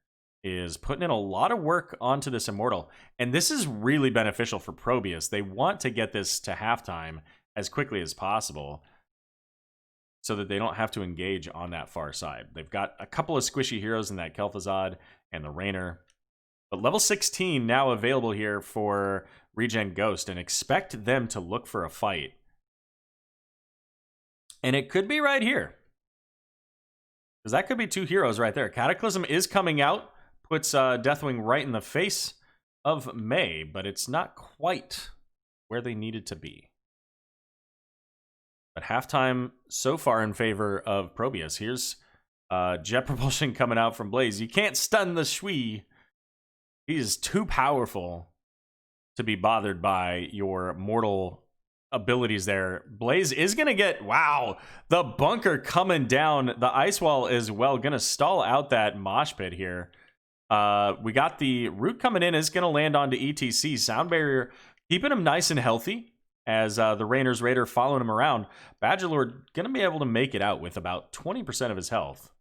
is putting in a lot of work onto this Immortal. And this is really beneficial for ProBUs. They want to get this to halftime as quickly as possible so that they don't have to engage on that far side. They've got a couple of squishy heroes in that Kel'Thuzad and the Raynor. But level 16 now available here for ReGen Ghost, and expect them to look for a fight. And it could be right here. Because that could be 2 heroes right there. Cataclysm is coming out, puts Deathwing right in the face of Mei, but it's not quite where they needed to be. But halftime so far in favor of ProBUs. Here's Jet Propulsion coming out from Blaze. You can't stun the Shui. He is too powerful to be bothered by your mortal abilities there. Blaze is going to get, wow, the bunker coming down. The ice wall as well, going to stall out that mosh pit here. We got the root coming in, is going to land onto ETC. Sound Barrier keeping him nice and healthy as the Raynor's Raider following him around. Badgerlord going to be able to make it out with about 20% of his health.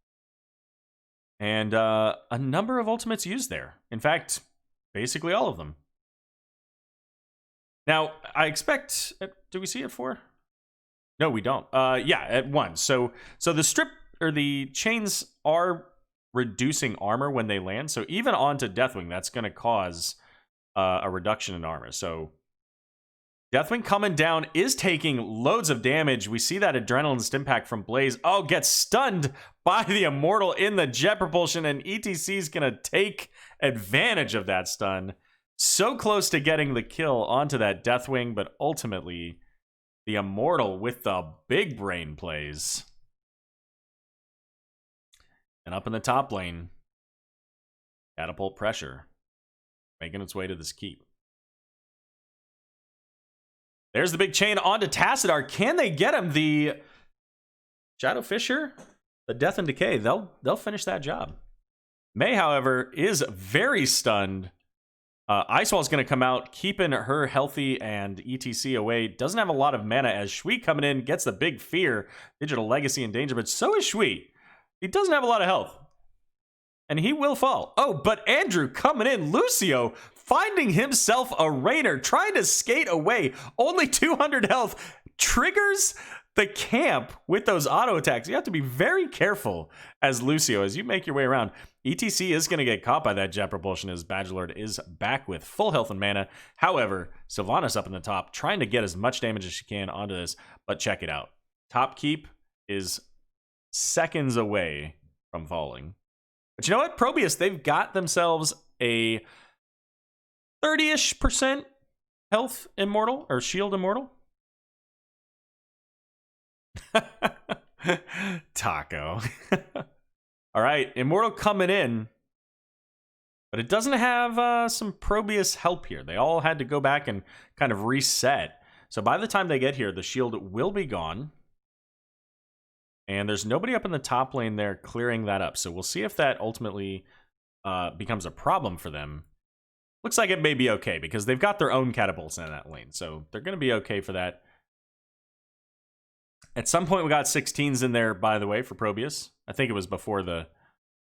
And a number of ultimates used there. In fact, basically all of them. Now, I expect... do we see it 4? No, we don't. Yeah, at 1. So the strip, or the chains are reducing armor when they land. So even onto Deathwing, that's going to cause a reduction in armor. So Deathwing coming down is taking loads of damage. We see that Adrenaline Stim Pack from Blaze. Oh, gets stunned by the Immortal in the Jet Propulsion, and ETC is going to take advantage of that stun. So close to getting the kill onto that Deathwing, but ultimately the Immortal with the big brain plays. And up in the top lane, catapult pressure making its way to this keep. There's the big chain onto Tassadar. Can they get him? The Shadow Fisher, the Death and Decay, they'll finish that job. Mei, however, is very stunned. Icewall's going to come out, keeping her healthy and ETC away. Doesn't have a lot of mana as Shui coming in, gets the big fear. Digital Legacy in danger, but so is Shui. He doesn't have a lot of health. And he will fall. Oh, but Andrew coming in. Lucio finding himself a Raynor, trying to skate away. Only 200 health. Triggers the camp with those auto attacks. You have to be very careful as Lucio as you make your way around. ETC is going to get caught by that Jet Propulsion as Badgerlord is back with full health and mana. However, Sylvanas up in the top, trying to get as much damage as she can onto this. But check it out. Top keep is seconds away from falling. But you know what? ProBUs, they've got themselves a 30-ish% health Immortal, or shield Immortal. Taco. All right, Immortal coming in. But it doesn't have some ProBUs help here. They all had to go back and kind of reset. So by the time they get here, the shield will be gone. And there's nobody up in the top lane there clearing that up. So we'll see if that ultimately becomes a problem for them. Looks like it may be okay because they've got their own catapults in that lane. So they're going to be okay for that. At some point, we got 16s in there, by the way, for ProBUs. I think it was before the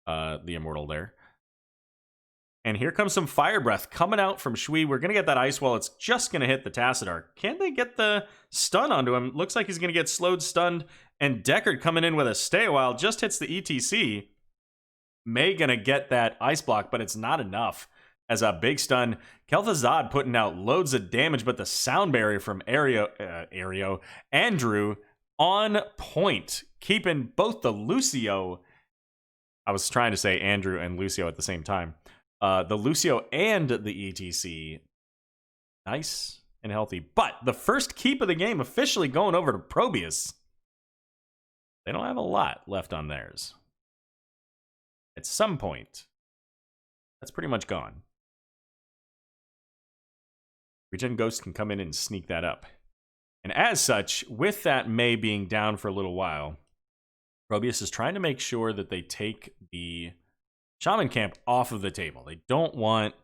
Immortal there. And here comes some Fire Breath coming out from Shui. We're going to get that Ice Wall. It's just going to hit the Tassadar. Can they get the stun onto him? Looks like he's going to get slowed, stunned. And Deckard coming in with a Stay a While. Just hits the ETC. May going to get that Ice Block, but it's not enough. As a big stun, Kel'Thuzad putting out loads of damage, but the sound barrier from Andrew on point. Keeping both the Lucio... I was trying to say Andrew and Lucio at the same time. The Lucio and the ETC, nice and healthy. But the first keep of the game officially going over to ProBUs. They don't have a lot left on theirs. At some point, that's pretty much gone. ReGen Ghost can come in and sneak that up. And as such, with that May being down for a little while, ProBUs is trying to make sure that they take the Shaman Camp off of the table. They don't want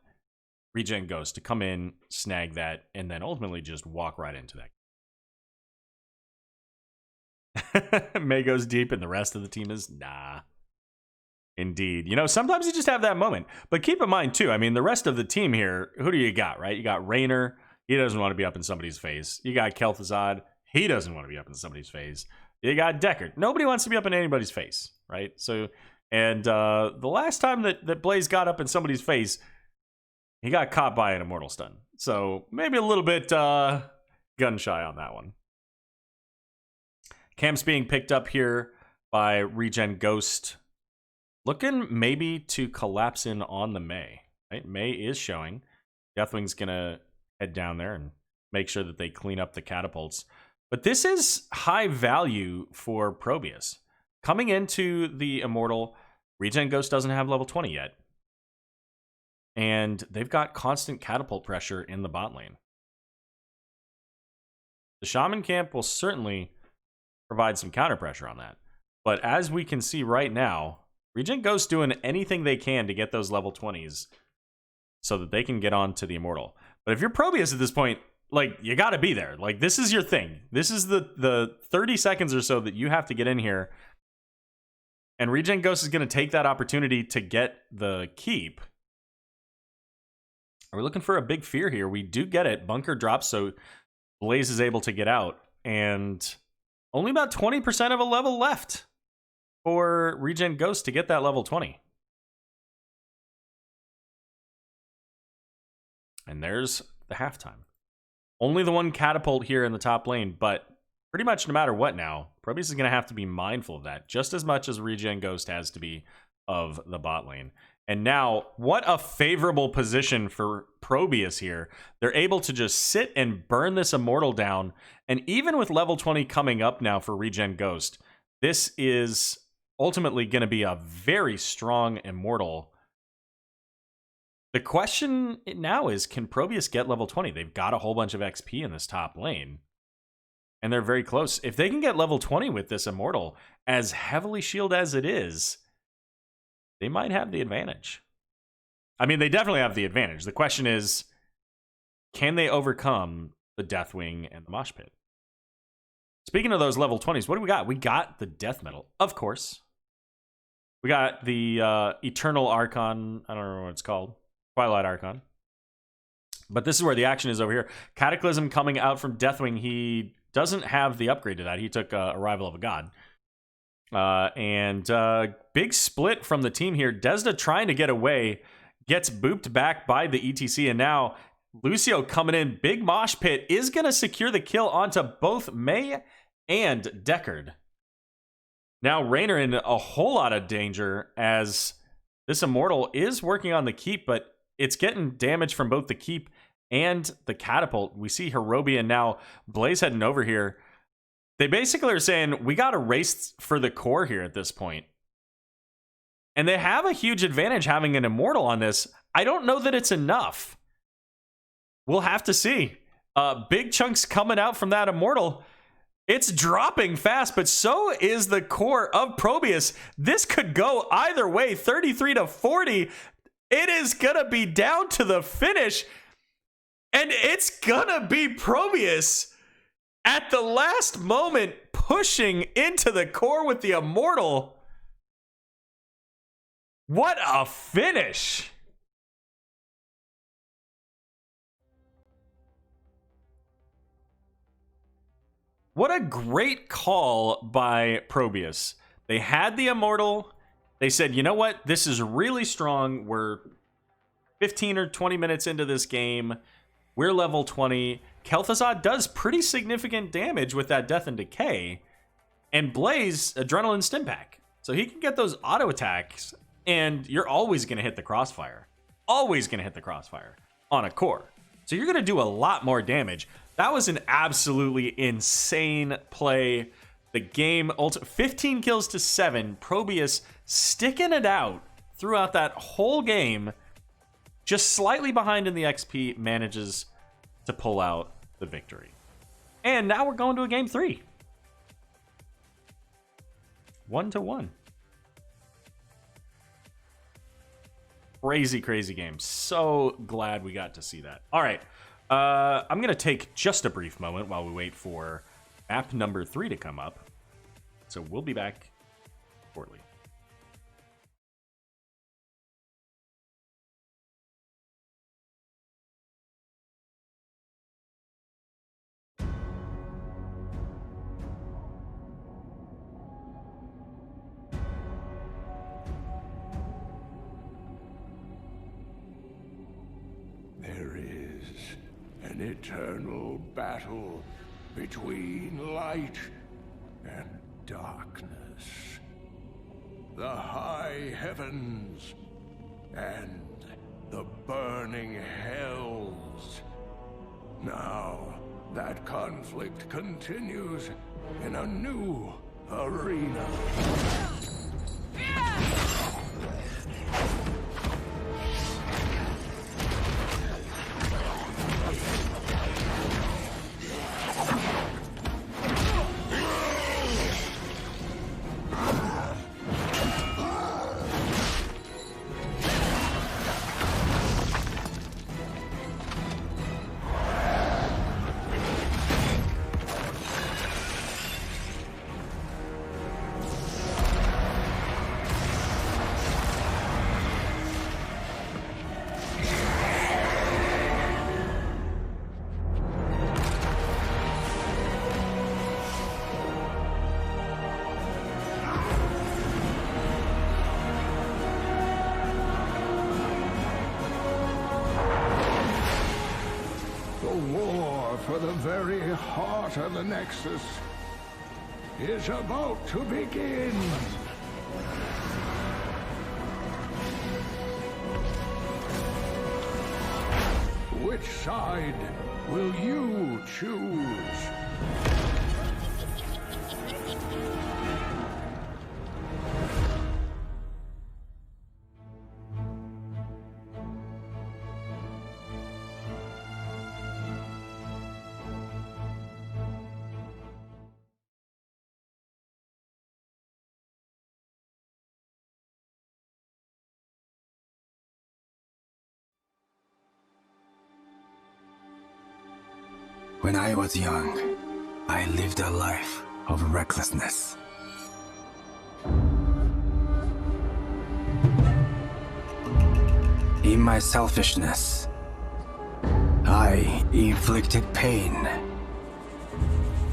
ReGen Ghost to come in, snag that, and then ultimately just walk right into that. May goes deep and the rest of the team is nah. Indeed. You know, sometimes you just have that moment. But keep in mind, too, I mean, the rest of the team here, who do you got, right? You got Raynor. He doesn't want to be up in somebody's face. You got Kel'Thuzad. He doesn't want to be up in somebody's face. You got Deckard. Nobody wants to be up in anybody's face, right? So, and the last time that Blaze got up in somebody's face, he got caught by an Immortal Stun. So, maybe a little bit gun shy on that one. Camp's being picked up here by ReGen Ghost. Looking maybe to collapse in on the May. Right? May is showing. Deathwing's going to head down there and make sure that they clean up the catapults. But this is high value for ProBUs. Coming into the Immortal, ReGen Ghost doesn't have level 20 yet. And they've got constant catapult pressure in the bot lane. The Shaman Camp will certainly provide some counter pressure on that. But as we can see right now, ReGen Ghost doing anything they can to get those level 20s so that they can get on to the Immortal. But if you're ProBUs at this point, like, you got to be there. Like, this is your thing. This is the 30 seconds or so that you have to get in here. And ReGen Ghost is going to take that opportunity to get the keep. We're looking for a big fear here. We do get it. Bunker drops, so Blaze is able to get out. And only about 20% of a level left for ReGen Ghost to get that level 20. And there's the halftime. Only the one catapult here in the top lane, but pretty much no matter what now, ProBUs is going to have to be mindful of that, just as much as ReGen Ghost has to be of the bot lane. And now, what a favorable position for ProBUs here. They're able to just sit and burn this Immortal down, and even with level 20 coming up now for ReGen Ghost, this is ultimately going to be a very strong Immortal. The question now is, can ProBUs get level 20? They've got a whole bunch of XP in this top lane. And they're very close. If they can get level 20 with this Immortal, as heavily shielded as it is, they might have the advantage. I mean, they definitely have the advantage. The question is, can they overcome the Deathwing and the Mosh Pit? Speaking of those level 20s, what do we got? We got the Death Metal, of course. We got the Eternal Archon. I don't remember what it's called. Twilight Archon. But this is where the action is over here. Cataclysm coming out from Deathwing. He doesn't have the upgrade to that. He took Arrival of a God. Big split from the team here. Desda trying to get away. Gets booped back by the ETC. And now Lucio coming in. Big Mosh Pit is going to secure the kill onto both May and Deckard. Now Raynor in a whole lot of danger as this Immortal is working on the keep, but it's getting damage from both the keep and the catapult. We see Herobian now. Blaze heading over here. They basically are saying, we got to race for the core here at this point. And they have a huge advantage having an Immortal on this. I don't know that it's enough. We'll have to see. Big chunks coming out from that Immortal. It's dropping fast, but so is the core of ProBUs. This could go either way, 33 to 40. It is gonna be down to the finish, and it's gonna be ProBUs at the last moment pushing into the core with the Immortal. What a finish! What a great call by ProBUs. They had the Immortal. They said, you know what? This is really strong. We're 15 or 20 minutes into this game. We're level 20. Kel'Thuzad does pretty significant damage with that Death and Decay. And Blaze, Adrenaline Stimpak. So he can get those auto attacks, and you're always going to hit the Crossfire. Always going to hit the Crossfire on a core. So you're going to do a lot more damage. That was an absolutely insane play. The game, 15 kills to 7. ProBUs sticking it out throughout that whole game. Just slightly behind in the XP, manages to pull out the victory. And now we're going to a game 3. 1-1. Crazy, crazy game. So glad we got to see that. All right. I'm going to take just a brief moment while we wait for map number 3 to come up. So we'll be back shortly. There is an eternal battle between light and darkness. The high heavens and the burning hells. Now, that conflict continues in a new arena. For the very heart of the Nexus is about to begin. Which side will you choose? When I was young, I lived a life of recklessness. In my selfishness, I inflicted pain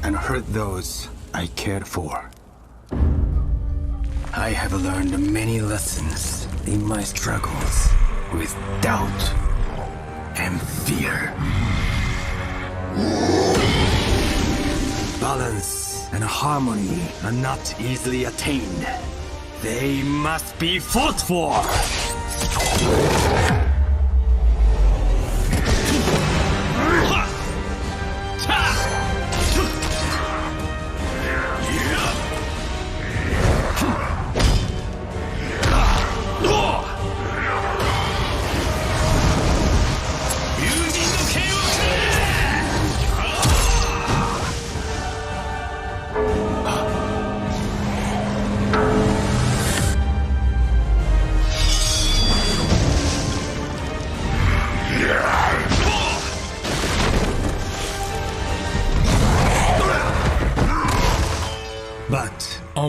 and hurt those I cared for. I have learned many lessons in my struggles with doubt and fear. Balance and harmony are not easily attained. They must be fought for!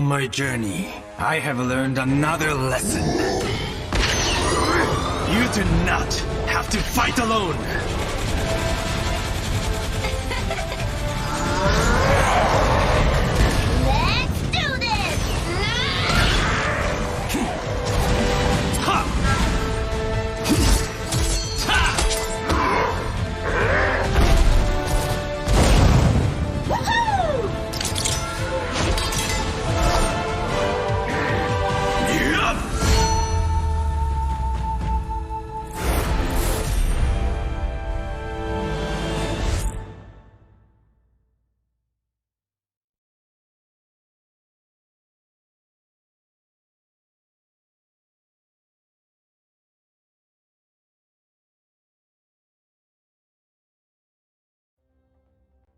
Along my journey, I have learned another lesson. You do not have to fight alone. Let's do this!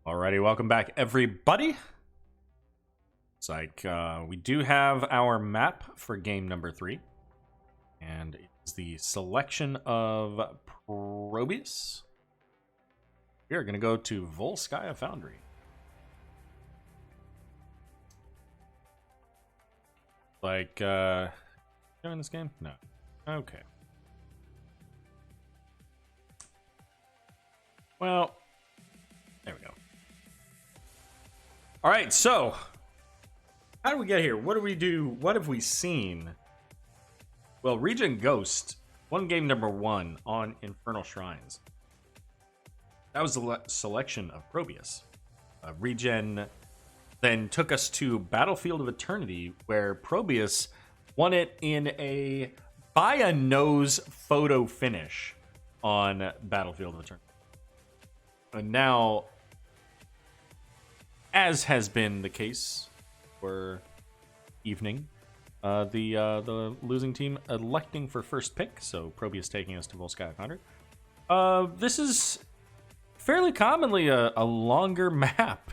Alrighty, welcome back, everybody. It's like we do have our map for game number 3, and it's the selection of ProBUs. We are going to go to Volskaya Foundry. Like, doing this game? No. Okay. Well, there we go. All right, so how do we get here? What do we do? What have we seen? Well, ReGen Ghost won game number 1 on Infernal Shrines. That was the selection of ProBUs. ReGen then took us to Battlefield of Eternity, where ProBUs won it in a by a nose photo finish on Battlefield of Eternity. And now, as has been the case for evening, the losing team electing for first pick, so ProBUs taking us to Volskaya Foundry. This is fairly commonly a longer map.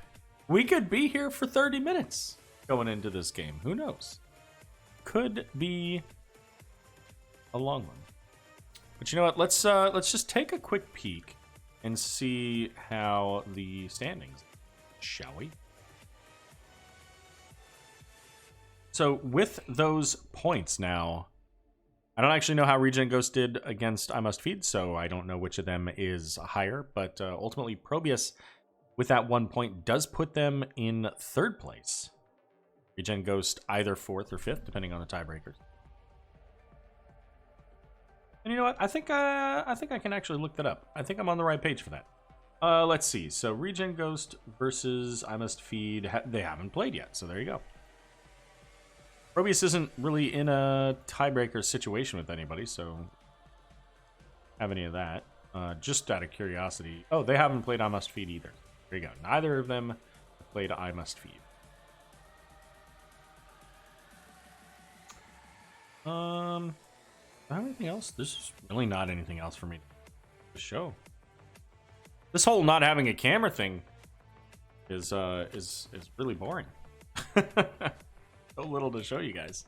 We could be here for 30 minutes going into this game. Who knows? Could be a long one. But you know what? Let's just take a quick peek and see how the standings, shall we? So with those points now, I don't actually know how ReGen Ghost did against I Must Feed, so I don't know which of them is higher, but ultimately ProBUs with that 1 point does put them in 3rd place. ReGen Ghost either 4th or 5th, depending on the tiebreakers. And you know what? I think I can actually look that up. I think I'm on the right page for that. Let's see. So ReGen Ghost versus I Must Feed. They haven't played yet, so there you go. ProBUs isn't really in a tiebreaker situation with anybody, so have any of that. Just out of curiosity. Oh, they haven't played I Must Feed either. There you go. Neither of them played I Must Feed. Anything else? This is really not anything else for me to show. This whole not having a camera thing is really boring. So little to show you guys.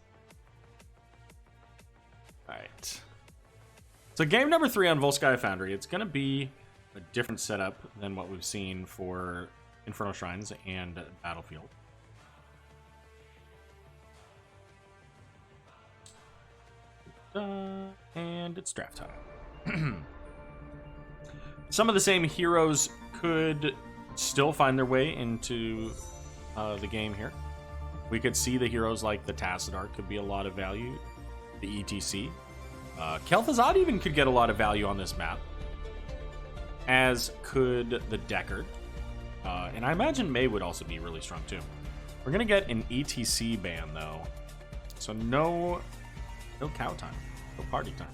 All right. So game number 3 on Volskaya Foundry. It's going to be a different setup than what we've seen for Infernal Shrines and Battlefield. And it's draft time. Some of the same heroes could still find their way into the game here. We could see the heroes like the Tassadar could be a lot of value. The ETC. Kel'Thuzad even could get a lot of value on this map. As could the Deckard. And I imagine May would also be really strong too. We're going to get an ETC ban though. So no cow time. No party time.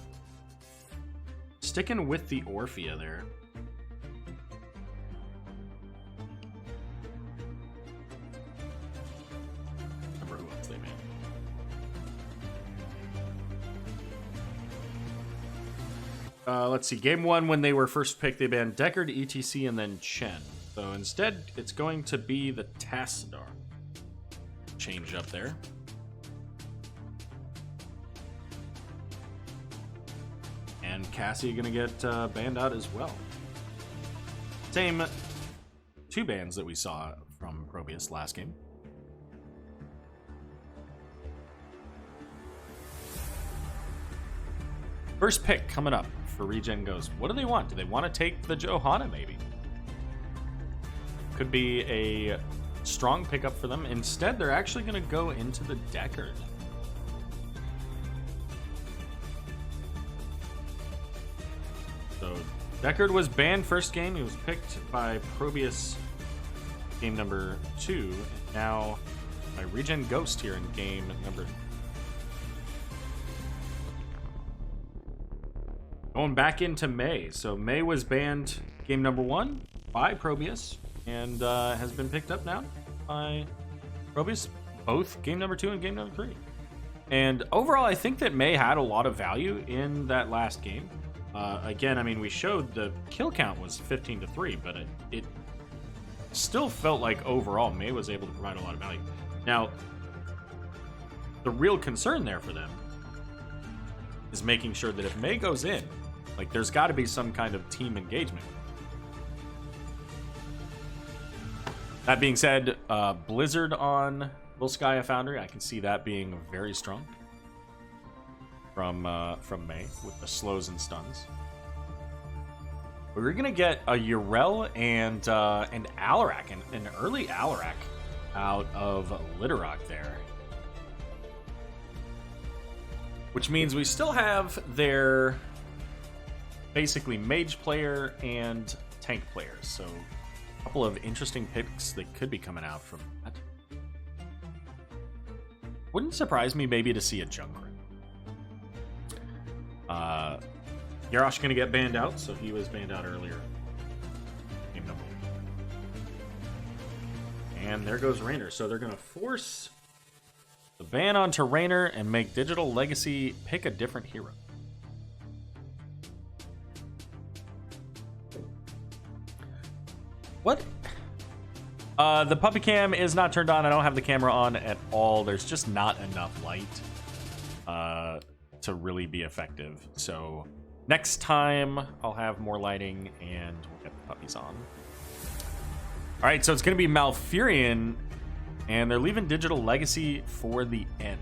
Sticking with the Orphea there. Remember who else they made. Let's see. Game 1, when they were first picked, they banned Deckard, ETC, and then Chen. So instead, it's going to be the Tassadar. Change up there. And Cassie gonna get banned out as well. Same 2 bans that we saw from ProBUs last game. First pick coming up for ReGen Ghost. What do they want? Do they want to take the Johanna, maybe? Could be a strong pickup for them. Instead, they're actually going to go into the Deckard. So, Deckard was banned first game. He was picked by ProBUs game number 2. And now by ReGen Ghost here in game number 3. Going back into May. So May was banned game number 1 by ProBUs and has been picked up now by ProBUs, both game number 2 and game number 3. And overall, I think that May had a lot of value in that last game. Again, I mean, we showed the kill count was 15-3, but it still felt like overall May was able to provide a lot of value. Now, the real concern there for them is making sure that if May goes in, like, there's got to be some kind of team engagement. That being said, Blizzard on Volskaya Foundry, I can see that being very strong from May with the slows and stuns. We're gonna get a Yrel and Alarak, an early Alarak out of Litorok there, which means we still have their basically mage player and tank players. So a couple of interesting picks that could be coming out from that. Wouldn't surprise me maybe to see a Junkrat. Yarosh gonna get banned out, so he was banned out earlier. Game number 1. And there goes Raynor. So they're gonna force the ban onto Raynor and make Digital Legacy pick a different hero. What? The puppy cam is not turned on. I don't have the camera on at all. There's just not enough light to really be effective. So next time I'll have more lighting and we'll get the puppies on. All right, so it's going to be Malfurion, and they're leaving Digital Legacy for the end.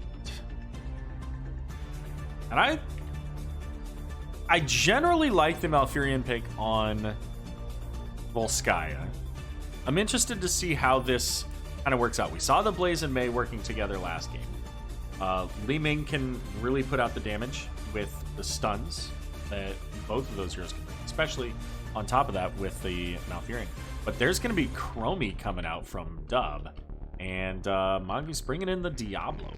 And I generally like the Malfurion pick on Volskaya. I'm interested to see how this kind of works out. We saw the Blaze and May working together last game. Li Ming can really put out the damage with the stuns that both of those heroes can bring, especially on top of that with the Malfurion. But there's going to be Chromie coming out from Dub, and Mongoose bringing in the Diablo.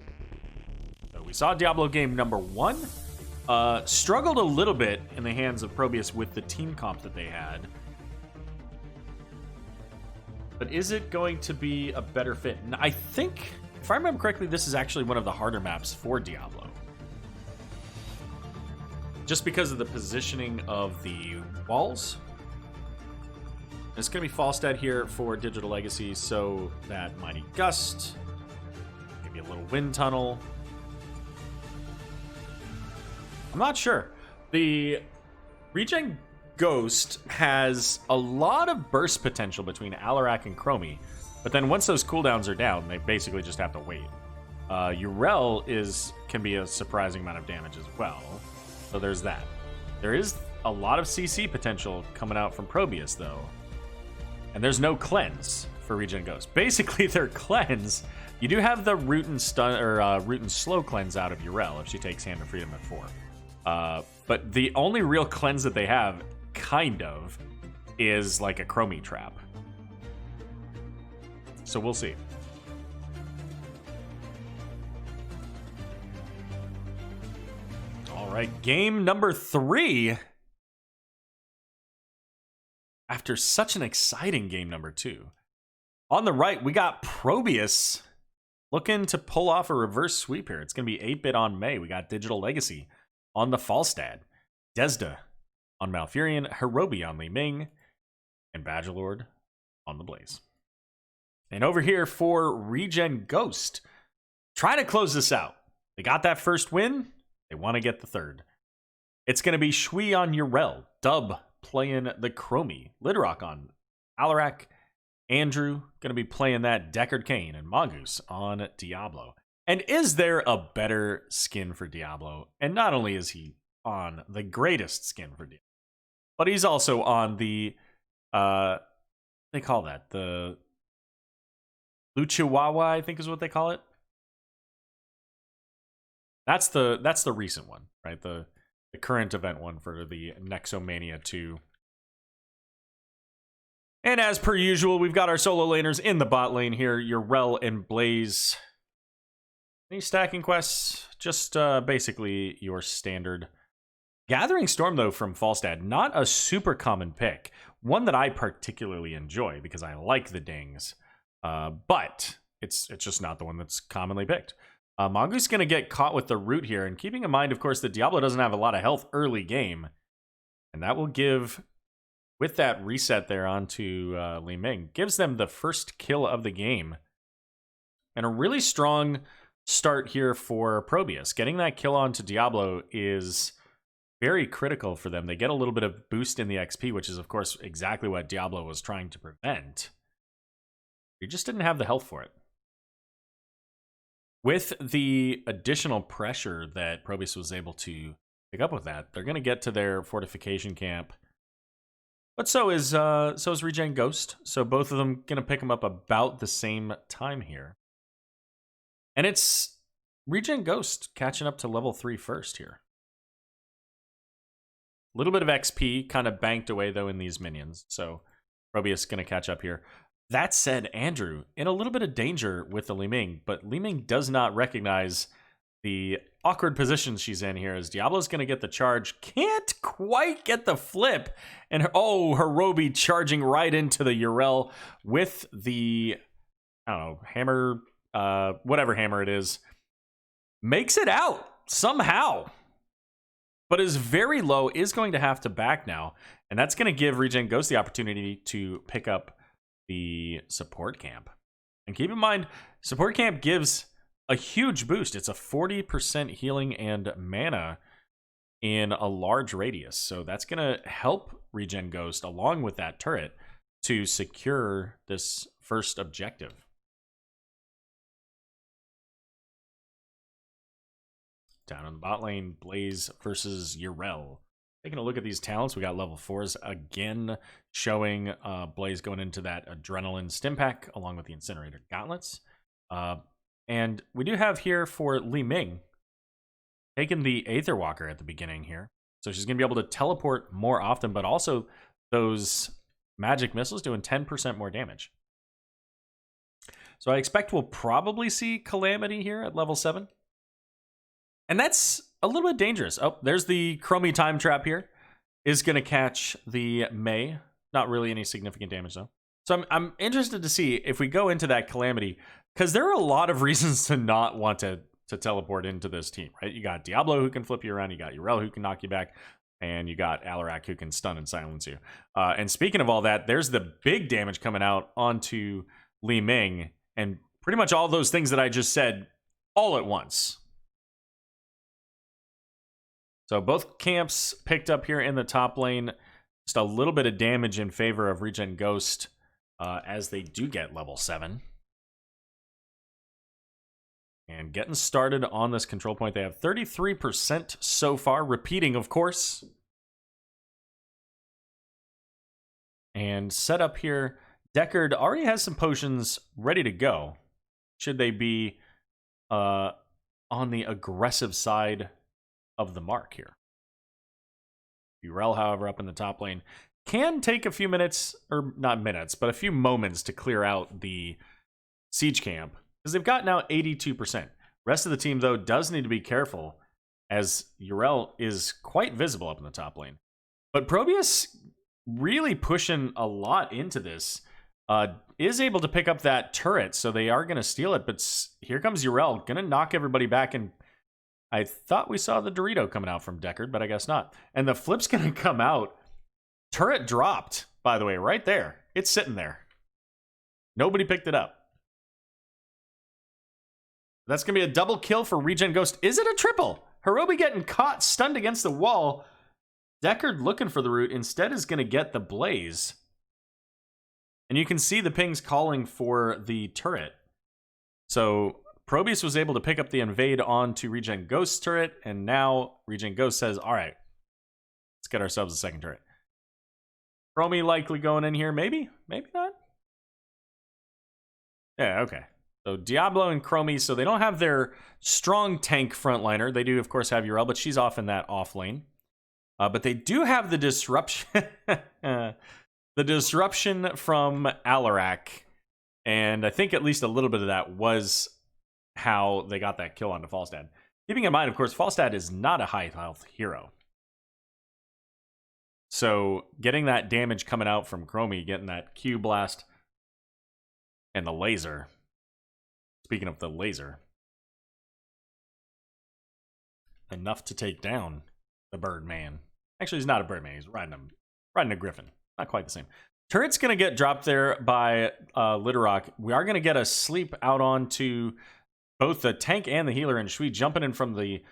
So we saw Diablo game number 1. Struggled a little bit in the hands of ProBUs with the team comp that they had. But is it going to be a better fit? And I think, if I remember correctly, this is actually one of the harder maps for Diablo. Just because of the positioning of the walls. It's going to be Falstad here for Digital Legacy, so that Mighty Gust, maybe a little Wind Tunnel. I'm not sure. The ReGen Ghost has a lot of burst potential between Alarak and Chromie, but then once those cooldowns are down, they basically just have to wait. Yrel can be a surprising amount of damage as well, so there's that. There is a lot of CC potential coming out from ProBUs though, and there's no cleanse for ReGen Ghost. Basically, their cleanse, you do have the root and stun or root and slow cleanse out of Yrel if she takes Hand of Freedom at 4. But the only real cleanse that they have, kind of, is like a Chromie trap. So we'll see. All right, game number 3. After such an exciting game number 2. On the right, we got ProBUs looking to pull off a reverse sweep here. It's going to be 8-bit on May. We got Digital Legacy on the Falstad, Desda on Malfurion, Hirobi on Li Ming, and Badgerlord on the Blaze. And over here for ReGen Ghost, trying to close this out. They got that first win. They want to get the third. It's going to be Shui on Yrel, Dub playing the Chromie, Litorok on Alarak, Andrew going to be playing that Deckard Cain, and Mongoose on Diablo. And is there a better skin for Diablo? And not only is he on the greatest skin for Diablo. But he's also on the, they call that, the Luchiwawa, I think is what they call it. That's the recent one, right? The current event one for the Nexomania 2. And as per usual, we've got our solo laners in the bot lane here, Urel and Blaze. Any stacking quests? Just basically your standard. Gathering Storm, though, from Falstad, not a super common pick. One that I particularly enjoy because I like the dings. But it's just not the one that's commonly picked. Mongoose going to get caught with the root here. And keeping in mind, of course, that Diablo doesn't have a lot of health early game. And that will give, with that reset there onto Li Ming, gives them the first kill of the game. And a really strong start here for ProBUs. Getting that kill onto Diablo is very critical for them. They get a little bit of boost in the XP, which is, of course, exactly what Diablo was trying to prevent. He just didn't have the health for it. With the additional pressure that ProBUs was able to pick up with that, they're going to get to their fortification camp. But so is ReGen Ghost. So both of them going to pick them up about the same time here. And it's ReGen Ghost catching up to level 3 first here. A little bit of XP kind of banked away, though, in these minions. So ProBUs going to catch up here. That said, Andrew in a little bit of danger with the Li Ming, but Li Ming does not recognize the awkward position she's in here as Diablo's going to get the charge. Can't quite get the flip. And, oh, Hirobi charging right into the Urel with the, I don't know, hammer, whatever hammer it is. Makes it out somehow. But is very low, is going to have to back now. And that's going to give ReGen Ghost the opportunity to pick up the support camp. And keep in mind, support camp gives a huge boost. It's a 40% healing and mana in a large radius. So that's going to help ReGen Ghost, along with that turret, to secure this first objective. Down in the bot lane, Blaze versus Urel. Taking a look at these talents, we got level 4s again, showing Blaze going into that Adrenaline Stim Pack, along with the Incinerator Gauntlets. And we do have here for Li Ming, taking the Aether Walker at the beginning here. So she's going to be able to teleport more often, but also those magic missiles doing 10% more damage. So I expect we'll probably see Calamity here at level 7. And that's a little bit dangerous. Oh, there's the Chromie Time Trap here. Is going to catch the Mei. Not really any significant damage, though. So I'm interested to see if we go into that Calamity, because there are a lot of reasons to not want to teleport into this team, right? You got Diablo who can flip you around. You got Urel who can knock you back. And you got Alarak who can stun and silence you. And speaking of all that, there's the big damage coming out onto Li Ming. And pretty much all those things that I just said all at once. So both camps picked up here in the top lane. Just a little bit of damage in favor of ReGen Ghost as they do get level 7. And getting started on this control point. They have 33% so far. Repeating, of course. And set up here. Deckard already has some potions ready to go. Should they be on the aggressive side of the mark here. Urel, however, up in the top lane, can take a few minutes, or not minutes, but a few moments to clear out the siege camp, because they've got now 82%. Rest of the team, though, does need to be careful, as Urel is quite visible up in the top lane. But ProBUs really pushing a lot into this, is able to pick up that turret, so they are going to steal it, but here comes Urel, going to knock everybody back, and I thought we saw the Dorito coming out from Deckard, but I guess not. And the flip's going to come out. Turret dropped, by the way, right there. It's sitting there. Nobody picked it up. That's going to be a double kill for ReGen Ghost. Is it a triple? Hirobi getting caught, stunned against the wall. Deckard looking for the root. Instead is going to get the Blaze. And you can see the pings calling for the turret. So ProBUs was able to pick up the invade onto ReGen Ghost turret, and now ReGen Ghost says, all right, let's get ourselves a second turret. Chromie likely going in here, maybe? Maybe not? Yeah, okay. So Diablo and Chromie, so they don't have their strong tank frontliner. They do, of course, have Urel, but she's off in that off lane. But they do have the disruption. The disruption from Alarak. And I think at least a little bit of that was how they got that kill onto Falstad. Keeping in mind, of course, Falstad is not a high health hero. So getting that damage coming out from Chromie, getting that Q blast and the laser. Speaking of the laser. Enough to take down the Birdman. Actually, he's not a Birdman. He's riding a Griffin. Not quite the same. Turret's going to get dropped there by Littlerock. We are going to get a sleep out onto both the tank and the healer, and Shui jumping in from the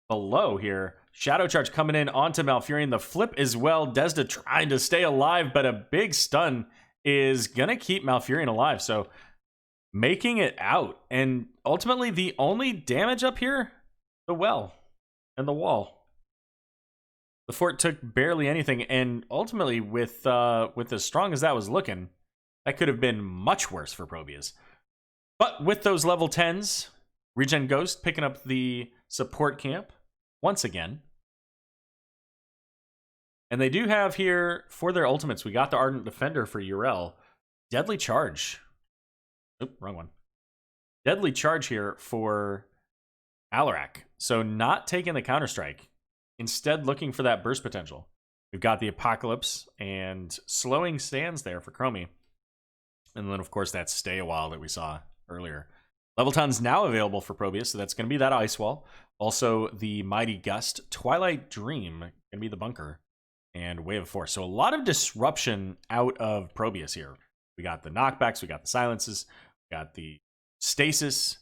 below here. Shadow Charge coming in onto Malfurion. The flip as well. Desda trying to stay alive, but a big stun is going to keep Malfurion alive. So making it out. And ultimately, the only damage up here, the well and the wall. The fort took barely anything, and ultimately, with as strong as that was looking, that could have been much worse for ProBUs. But with those level 10s, ReGen Ghost picking up the support camp once again. And they do have here, for their ultimates, we got the Ardent Defender for Urel. Deadly Charge. Oop, wrong one. Deadly Charge here for Alarak. So not taking the Counter-Strike. Instead, looking for that burst potential. We've got the Apocalypse and slowing stands there for Chromie. And then, of course, that Stay a While that we saw earlier. Level 10's now available for ProBUs, so that's going to be that Ice Wall. Also, the Mighty Gust, Twilight Dream, going to be the Bunker, and Wave of Force. So a lot of disruption out of ProBUs here. We got the knockbacks, we got the silences, we got the stasis.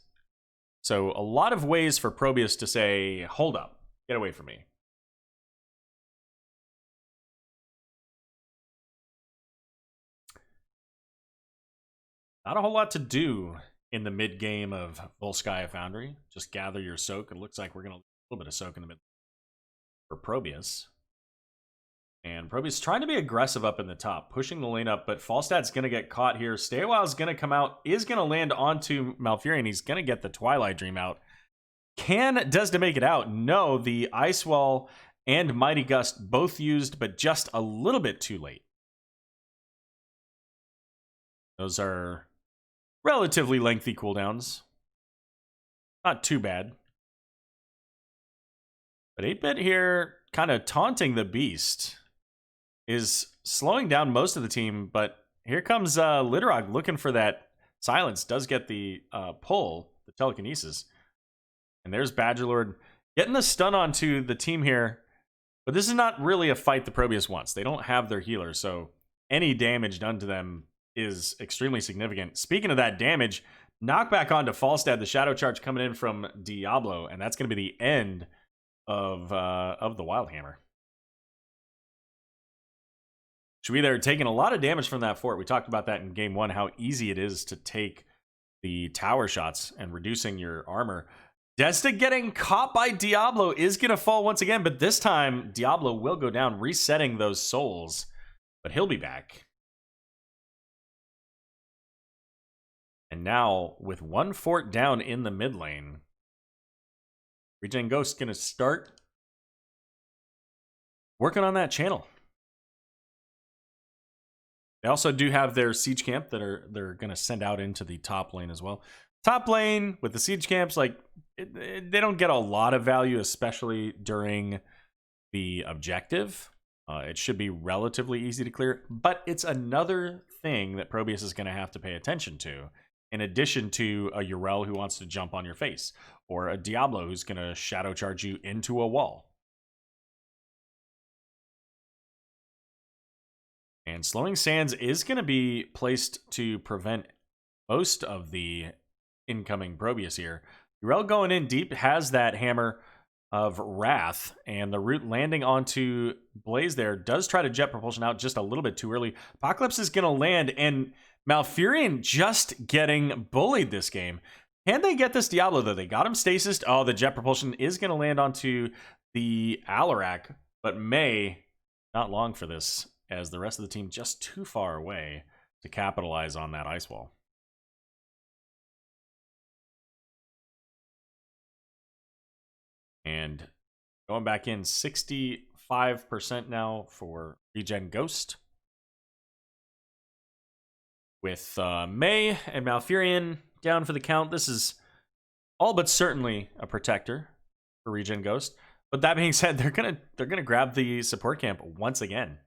So a lot of ways for ProBUs to say, hold up, get away from me. Not a whole lot to do in the mid game of Volskaya Foundry. Just gather your soak. It looks like we're going to a little bit of soak in the mid for ProBUs. And ProBUs trying to be aggressive up in the top, pushing the lane up, but Falstad's going to get caught here. Stay a While is going to come out, is going to land onto Malfurion. He's going to get the Twilight Dream out. Can Desda make it out? No, the Ice Wall and Mighty Gust both used, but just a little bit too late. Those are relatively lengthy cooldowns. Not too bad. But 8-Bit here, kind of taunting the Beast, is slowing down most of the team, but here comes Littlerock looking for that silence. Does get the pull, the telekinesis. And there's Badgerlord getting the stun onto the team here. But this is not really a fight the ProBUs wants. They don't have their healer, so any damage done to them is extremely significant. Speaking of that damage, knockback onto Falstad, the Shadow Charge coming in from Diablo, and that's going to be the end of the Wildhammer. Shui there taking a lot of damage from that fort. We talked about that in game 1, how easy it is to take the tower shots and reducing your armor. Desda getting caught by Diablo is going to fall once again, but this time Diablo will go down, resetting those souls, but he'll be back. And now, with one fort down in the mid lane, ReGen Ghost's going to start working on that channel. They also do have their siege camp that they're going to send out into the top lane as well. Top lane with the siege camps, like they don't get a lot of value, especially during the objective. It should be relatively easy to clear, but it's another thing that ProBUs is going to have to pay attention to. In addition to a Urel who wants to jump on your face, or a Diablo who's going to shadow charge you into a wall. And Slowing Sands is going to be placed to prevent most of the incoming ProBUs here. Urel going in deep has that Hammer of Wrath, and the root landing onto Blaze there does try to jet propulsion out just a little bit too early. Apocalypse is going to land, and Malfurion just getting bullied this game. Can they get this Diablo, though? They got him stasis. Oh, the jet propulsion is going to land onto the Alarak, but May, not long for this, as the rest of the team just too far away to capitalize on that ice wall. And going back in, 65% now for ReGen Ghost. With May and Malfurion down for the count. This is all but certainly a protector for ReGen Ghost. But that being said, they're gonna grab the support camp once again.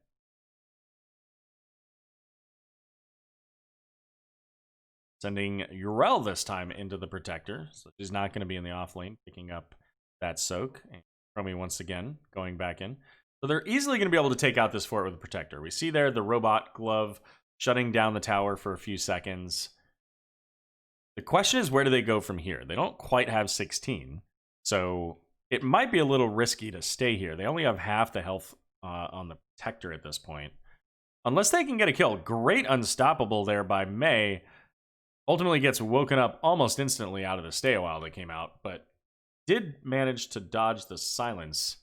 Sending Urel this time into the protector, so she's not going to be in the off lane, picking up that soak. And Chromie once again going back in. So they're easily going to be able to take out this fort with the protector. We see there the robot glove shutting down the tower for a few seconds. The question is, where do they go from here? They don't quite have 16, so it might be a little risky to stay here. They only have half the health on the protector at this point. Unless they can get a kill. Great unstoppable there by May. Ultimately gets woken up almost instantly out of the stay a while that came out, but did manage to dodge the silence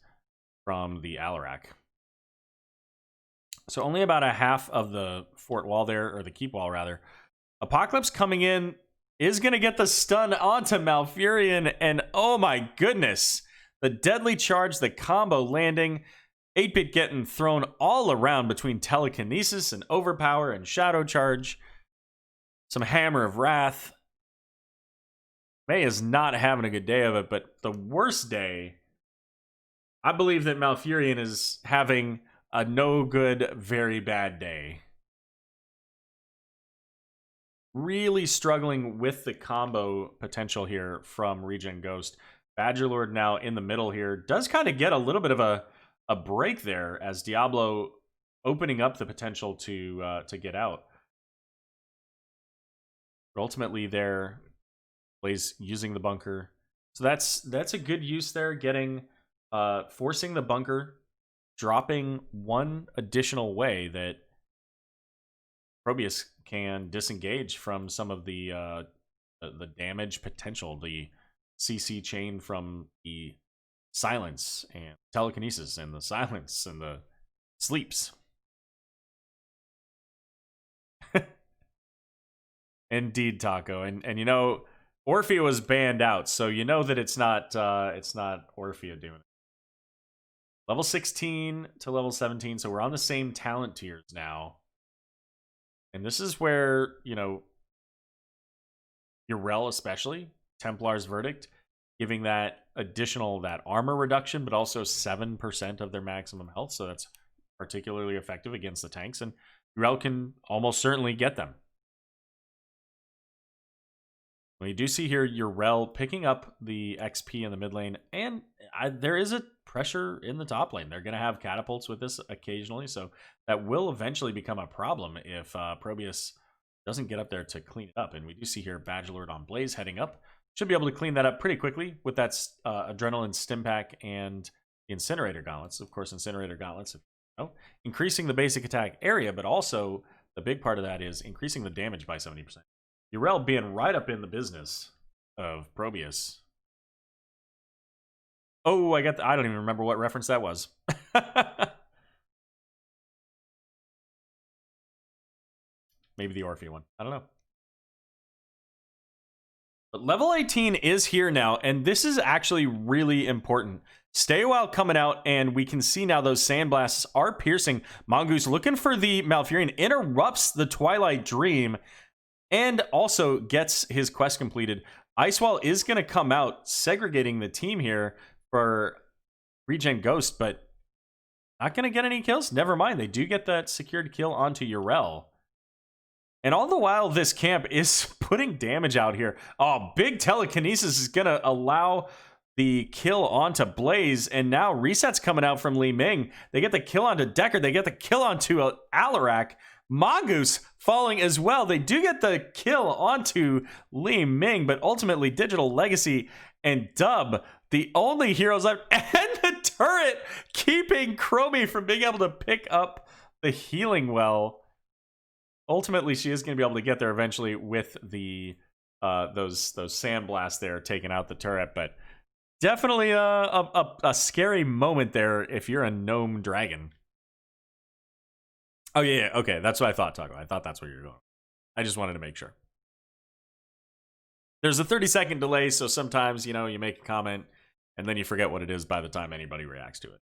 from the Alarak. So only about a half of the fort wall there, or the keep wall rather. Apocalypse coming in is going to get the stun onto Malfurion, and oh my goodness, the deadly charge, the combo landing, 8-bit getting thrown all around between telekinesis and overpower and shadow charge. Some Hammer of Wrath. May is not having a good day of it, but the worst day, I believe that Malfurion is having a no good, very bad day. Really struggling with the combo potential here from ReGen Ghost. Badgerlord now in the middle here. Does kind of get a little bit of a break there as Diablo opening up the potential to get out. But ultimately there, Blaze using the bunker. So that's a good use there, getting forcing the bunker, dropping one additional way that ProBUs can disengage from some of the damage potential, the CC chain from the silence and telekinesis and the silence and the sleeps. Indeed, Taco, and you know, Orphea was banned out, so you know that it's not Orphea doing it. Level 16 to level 17, so we're on the same talent tiers now. And this is where, you know, Urel especially, Templar's Verdict, giving that additional, that armor reduction, but also 7% of their maximum health, so that's particularly effective against the tanks, and Urel can almost certainly get them. Well, you do see here Urel picking up the XP in the mid lane, and there is a pressure in the top lane. They're going to have catapults with this occasionally, so that will eventually become a problem if ProBUs doesn't get up there to clean it up. And we do see here Badgerlord on Blaze heading up. Should be able to clean that up pretty quickly with that Adrenaline Stim Pack and Incinerator Gauntlets. Of course, Incinerator Gauntlets, if you know, increasing the basic attack area, but also the big part of that is increasing the damage by 70%. Urel being right up in the business of ProBUs. Oh, I don't even remember what reference that was. Maybe the Orphea one. I don't know. But level 18 is here now, and this is actually really important. Stay a while coming out, and we can see now those sandblasts are piercing. Mongoose looking for the Malfurion, interrupts the Twilight Dream, and also gets his quest completed. Icewall is going to come out, segregating the team here for ReGen Ghost, but not going to get any kills. Never mind, they do get that secured kill onto Urel. And all the while, this camp is putting damage out here. Oh, big telekinesis is going to allow the kill onto Blaze, and now Reset's coming out from Li Ming. They get the kill onto Decker. They get the kill onto Alarak. Mongoose falling as well. They do get the kill onto Li Ming, but ultimately Digital Legacy and Dub, the only heroes left, and the turret keeping Chromie from being able to pick up the healing well. Ultimately, she is going to be able to get there eventually with the those sandblasts there taking out the turret, but definitely a scary moment there if you're a gnome dragon. Oh yeah, okay, that's what I thought, Taco. I thought that's where you're going. I just wanted to make sure. There's a 30-second delay, so sometimes, you know, you make a comment and then you forget what it is by the time anybody reacts to it.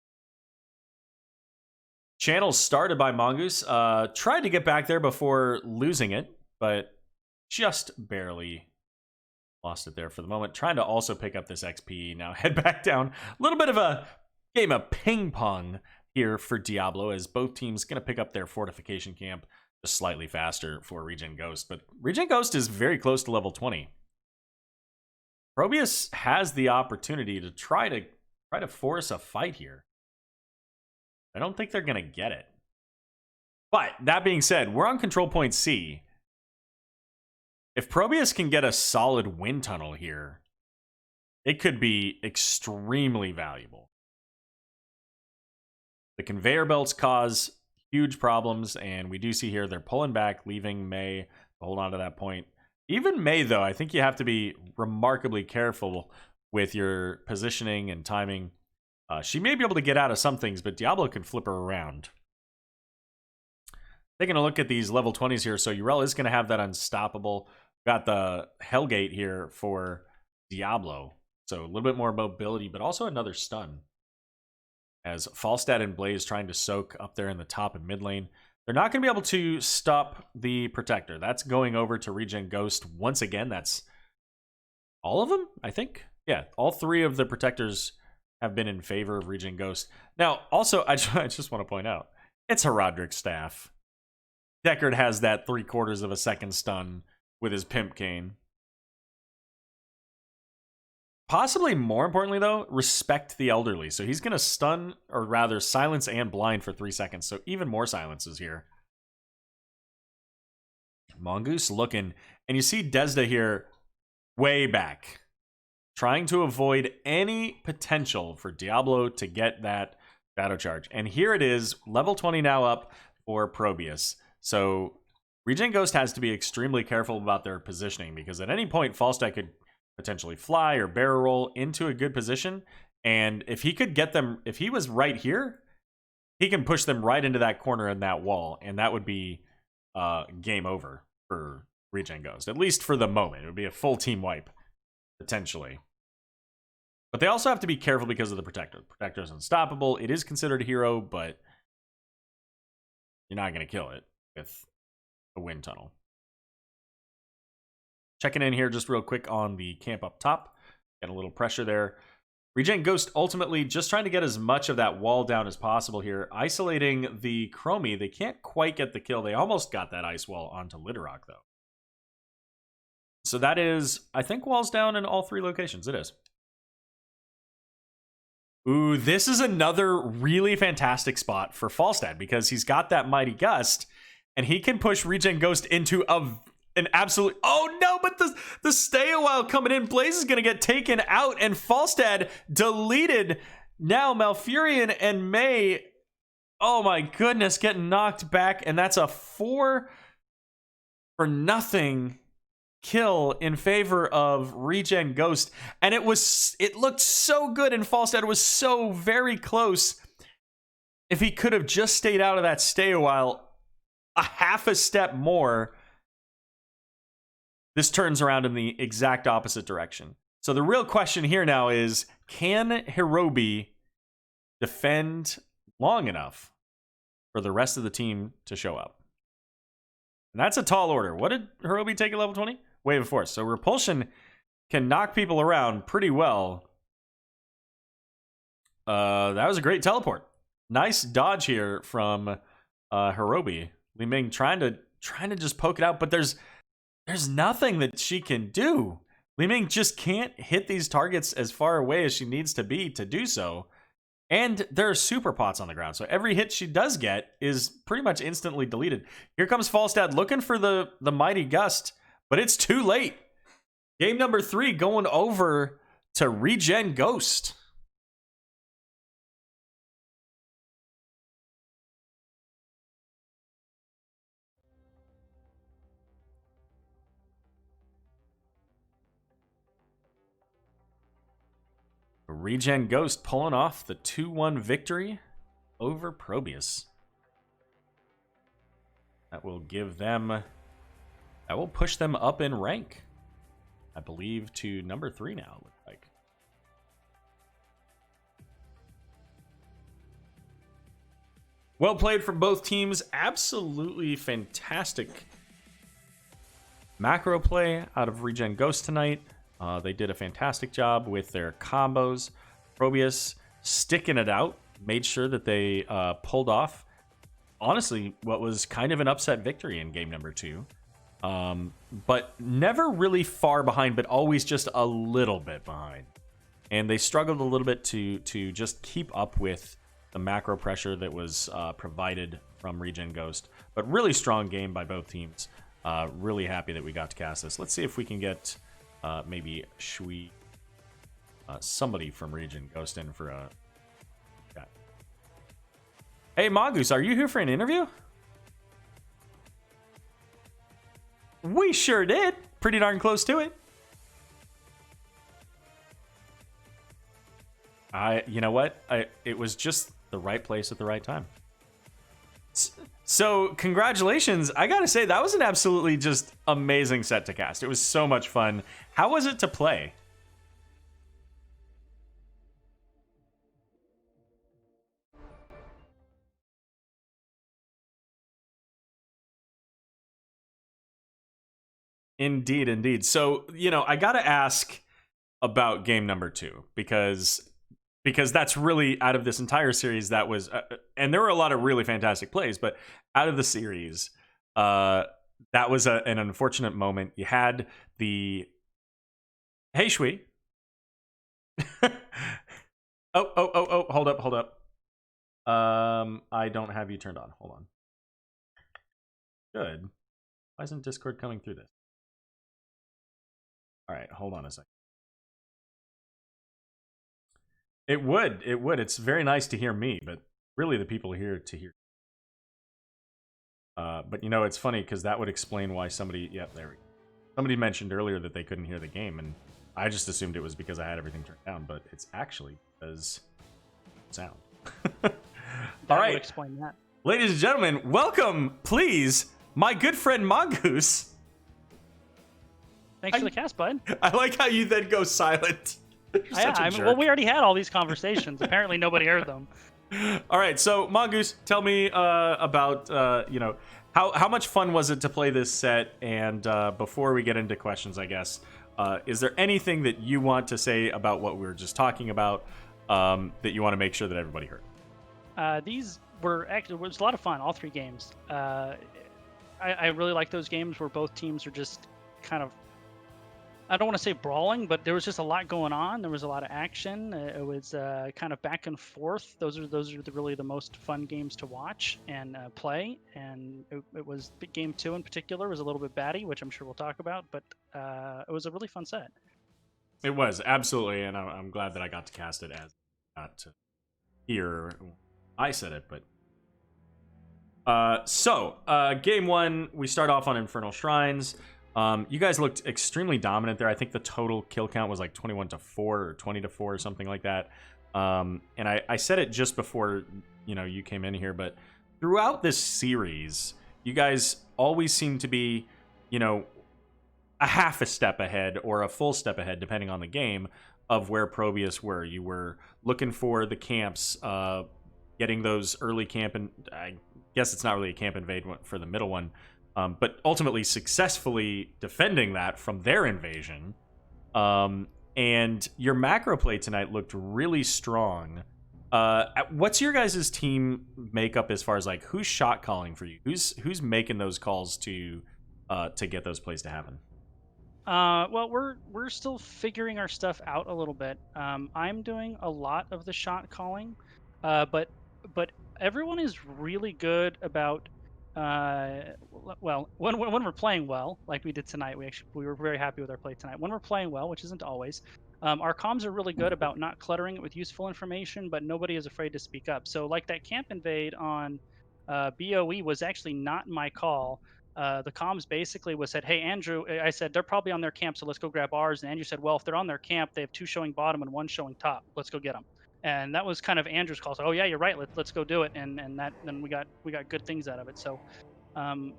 Channel started by Mongoose. Tried to get back there before losing it, but just barely lost it there for the moment. Trying to also pick up this XP. Now head back down. A little bit of a game of ping pong here for Diablo, as both teams going to pick up their fortification camp just slightly faster for ReGen Ghost. But ReGen Ghost is very close to level 20. ProBUs has the opportunity to try to force a fight here. I don't think they're going to get it. But that being said, we're on control point C. If ProBUs can get a solid wind tunnel here, it could be extremely valuable. The conveyor belts cause huge problems, and we do see here they're pulling back, leaving May to hold on to that point. Even May, though, I think you have to be remarkably careful with your positioning and timing. She may be able to get out of some things, but Diablo can flip her around. Taking a look at these level 20s here, so Urel is going to have that unstoppable. Got the Hellgate here for Diablo, so a little bit more mobility, but also another stun. As Falstad and Blaze trying to soak up there in the top and mid lane. They're not going to be able to stop the Protector. That's going over to ReGen Ghost once again. That's all of them, I think. Yeah, all three of the Protectors have been in favor of ReGen Ghost. Now, also, I just want to point out, it's Herodric's staff. Deckard has that 3/4 of a second stun with his Pimp Cane. Possibly more importantly, though, respect the elderly. So he's going to stun, or rather silence and blind for 3 seconds. So even more silences here. Mongoose looking. And you see Desda here way back. Trying to avoid any potential for Diablo to get that Shadow Charge. And here it is, level 20 now up for ProBUs. So ReGen Ghost has to be extremely careful about their positioning, because at any point Falstad could potentially fly or barrel roll into a good position, and if he could get them, if he was right here, he can push them right into that corner in that wall, and that would be game over for ReGen Ghost, at least for the moment. It would be a full team wipe potentially, but they also have to be careful because of the Protector. The Protector is unstoppable. It is considered a hero, but you're not going to kill it with a wind tunnel. Checking in here just real quick on the camp up top. Get a little pressure there. ReGen Ghost ultimately just trying to get as much of that wall down as possible here. Isolating the Chromie. They can't quite get the kill. They almost got that ice wall onto Littlerock, though. So that is, I think, walls down in all 3 locations. It is. Ooh, this is another really fantastic spot for Falstad, because he's got that Mighty Gust, and he can push ReGen Ghost into an absolute... Oh no, but the stay a while coming in. Blaze is going to get taken out, and Falstad deleted. Now Malfurion and May, oh my goodness, getting knocked back, and that's a 4 for nothing kill in favor of ReGen Ghost. And it looked so good, and Falstad was so very close. If he could have just stayed out of that stay a while a half a step more, this turns around in the exact opposite direction. So the real question here now is, can Hirobi defend long enough for the rest of the team to show up? And that's a tall order. What did Hirobi take at level 20? Wave of Force. So Repulsion can knock people around pretty well. That was a great teleport. Nice dodge here from Hirobi. Li Ming trying to just poke it out, but there's nothing that she can do. Li Ming just can't hit these targets as far away as she needs to be to do so. And there are super pots on the ground, so every hit she does get is pretty much instantly deleted. Here comes Falstad looking for the Mighty Gust, but it's too late. Game number 3 going over to ReGen Ghost. ReGen Ghost pulling off the 2-1 victory over ProBUs. That will give them... That will push them up in rank, I believe, to number 3 now, it looks like. Well played from both teams. Absolutely fantastic macro play out of ReGen Ghost tonight. They did a fantastic job with their combos. ProBUs sticking it out, made sure that they pulled off, honestly, what was kind of an upset victory in game number 2. But never really far behind, but always just a little bit behind. And they struggled a little bit to just keep up with the macro pressure that was provided from ReGen Ghost. But really strong game by both teams. Really happy that we got to cast this. Let's see if we can get maybe Shui, somebody from ReGen Ghost in for a chat. Hey, Mongoose, are you here for an interview? We sure did. Pretty darn close to it. You know what? It was just the right place at the right time. So, congratulations. I gotta say, that was an absolutely just amazing set to cast. It was so much fun. How was it to play? Indeed, indeed. So, I gotta ask about game number 2 because that's really, out of this entire series, that was and there were a lot of really fantastic plays, but out of the series, that was an unfortunate moment. You had the hey Shui. oh, hold up. I don't have you turned on. Hold on. Good. Why isn't Discord coming through this? All right, hold on a second. It would. It's very nice to hear me, but really the people here to hear. But it's funny because that would explain why somebody mentioned earlier that they couldn't hear the game, and I just assumed it was because I had everything turned down, but it's actually because sound. All right. Would explain that. Ladies and gentlemen, welcome, please, my good friend Mongoose. Thanks for the cast, bud. I like how you then go silent. Well, we already had all these conversations. Apparently, nobody heard them. All right, so Mongoose, tell me about how much fun was it to play this set? And before we get into questions, I guess, is there anything that you want to say about what we were just talking about that you want to make sure that everybody heard? These were actually, it was a lot of fun. All 3 games. I really like those games where both teams are just kind of, I don't want to say brawling, but there was just a lot going on. There was a lot of action. It was kind of back and forth. Those are really the most fun games to watch and play. And it was game 2 in particular was a little bit batty, which I'm sure we'll talk about. But it was a really fun set. It was, absolutely, and I'm glad that I got to cast it as I got to hear I said it. But game 1, we start off on Infernal Shrines. You guys looked extremely dominant there. I think the total kill count was like 21-4 or 20-4 or something like that. And I said it just before you came in here, but throughout this series, you guys always seem to be, a half a step ahead or a full step ahead, depending on the game, of where ProBUs were. You were looking for the camps, getting those early camp, and I guess it's not really a camp invade for the middle one. But ultimately successfully defending that from their invasion. And your macro play tonight looked really strong. What's your guys' team makeup as far as like who's shot calling for you? Who's making those calls to get those plays to happen? Well, we're still figuring our stuff out a little bit. I'm doing a lot of the shot calling, but everyone is really good about. Well, when we're playing well, like we did tonight, we were very happy with our play tonight. When we're playing well, which isn't always, our comms are really good about not cluttering it with useful information, but nobody is afraid to speak up. So like that camp invade on BOE was actually not my call. the comms basically was said, "Hey Andrew," I said, "They're probably on their camp, so let's go grab ours." And Andrew said, "Well, if they're on their camp, they have 2 showing bottom and 1 showing top. Let's go get them." And that was kind of Andrew's call. So, "Oh yeah, you're right. Let's go do it." And that then we got good things out of it. So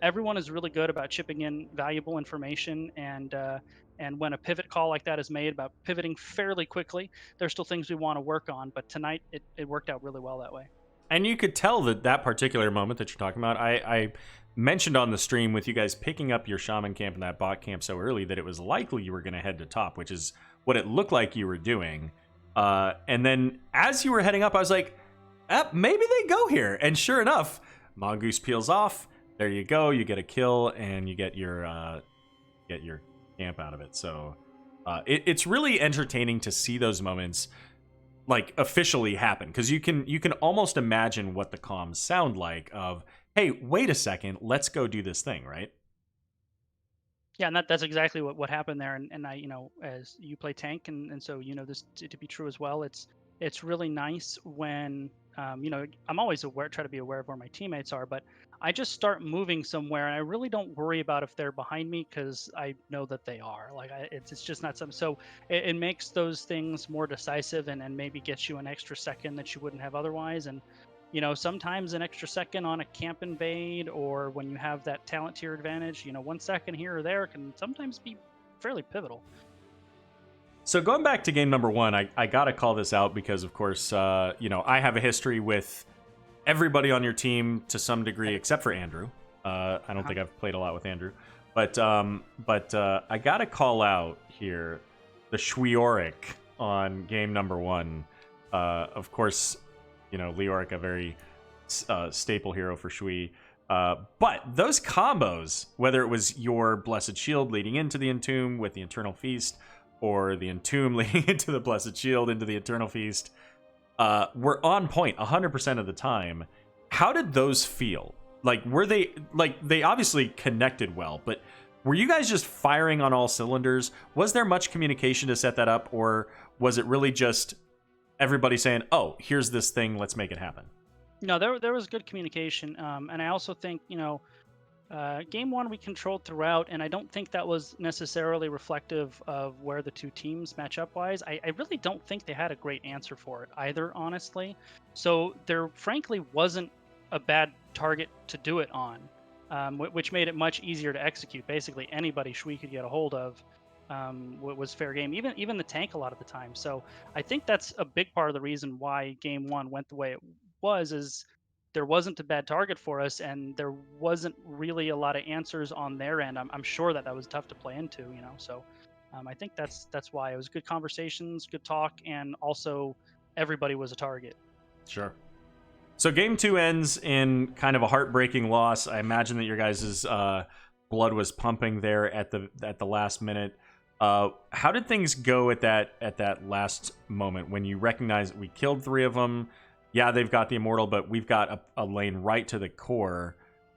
everyone is really good about chipping in valuable information, and when a pivot call like that is made about pivoting fairly quickly, there's still things we want to work on. But tonight it worked out really well that way. And you could tell that that particular moment that you're talking about, I mentioned on the stream with you guys picking up your shaman camp and that bot camp so early that it was likely you were going to head to top, which is what it looked like you were doing. And then as you were heading up, I was like, maybe they go here. And sure enough, Mongoose peels off. There you go. You get a kill and you get your camp out of it. So it's really entertaining to see those moments like officially happen, because you can almost imagine what the comms sound like of, hey, wait a second, let's go do this thing, right? Yeah, and that's exactly what happened there. And I, as you play tank, and so this to be true as well. It's really nice when I'm always try to be aware of where my teammates are, but I just start moving somewhere, and I really don't worry about if they're behind me because I know that they are. Like it's just not something. So it makes those things more decisive, and maybe gets you an extra second that you wouldn't have otherwise. And sometimes an extra second on a camp invade, or when you have that talent tier advantage, 1 second here or there can sometimes be fairly pivotal. So going back to game number 1, I gotta call this out because, of course, I have a history with everybody on your team to some degree, except for Andrew. I don't think I've played a lot with Andrew, but I gotta call out here the Shweoric on game number 1. Of course, Leoric, a very staple hero for Shui. But those combos, whether it was your Blessed Shield leading into the Entomb with the Eternal Feast, or the Entomb leading into the Blessed Shield into the Eternal Feast, were on point 100% of the time. How did those feel? Like, were they obviously connected well, but were you guys just firing on all cylinders? Was there much communication to set that up, or was it really just everybody saying, "Oh, here's this thing, let's make it happen"? No, there was good communication, and I also think game 1 we controlled throughout, and I don't think that was necessarily reflective of where the two teams match up wise. I really don't think they had a great answer for it either, honestly. So there frankly wasn't a bad target to do it on, which made it much easier to execute. Basically anybody Shui could get a hold of was fair game, even the tank a lot of the time. So I think that's a big part of the reason why game 1 went the way it was, is there wasn't a bad target for us, and there wasn't really a lot of answers on their end. I'm sure that was tough to play into, So I think that's why it was good conversations, good talk, and also everybody was a target. Sure. So game 2 ends in kind of a heartbreaking loss. I imagine that your guys' blood was pumping there at the last minute. How did things go at that last moment when you recognized we killed 3 of them? Yeah, they've got the Immortal, but we've got a lane right to the core.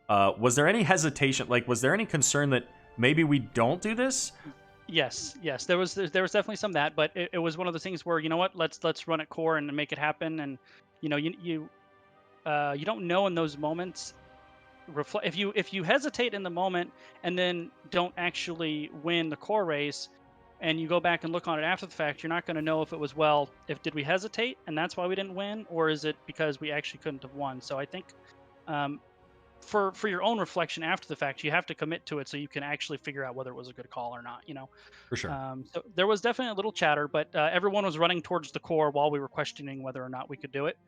Was there any hesitation? Like, was there any concern that maybe we don't do this? Yes. There was definitely some of that, but it was one of those things where, what, let's run at core and make it happen. And you don't know in those moments. If you hesitate in the moment and then don't actually win the core race, and you go back and look on it after the fact, you're not going to know if it was, did we hesitate and that's why we didn't win, or is it because we actually couldn't have won? So I think for your own reflection after the fact, you have to commit to it so you can actually figure out whether it was a good call or not, For sure. So there was definitely a little chatter, but everyone was running towards the core while we were questioning whether or not we could do it.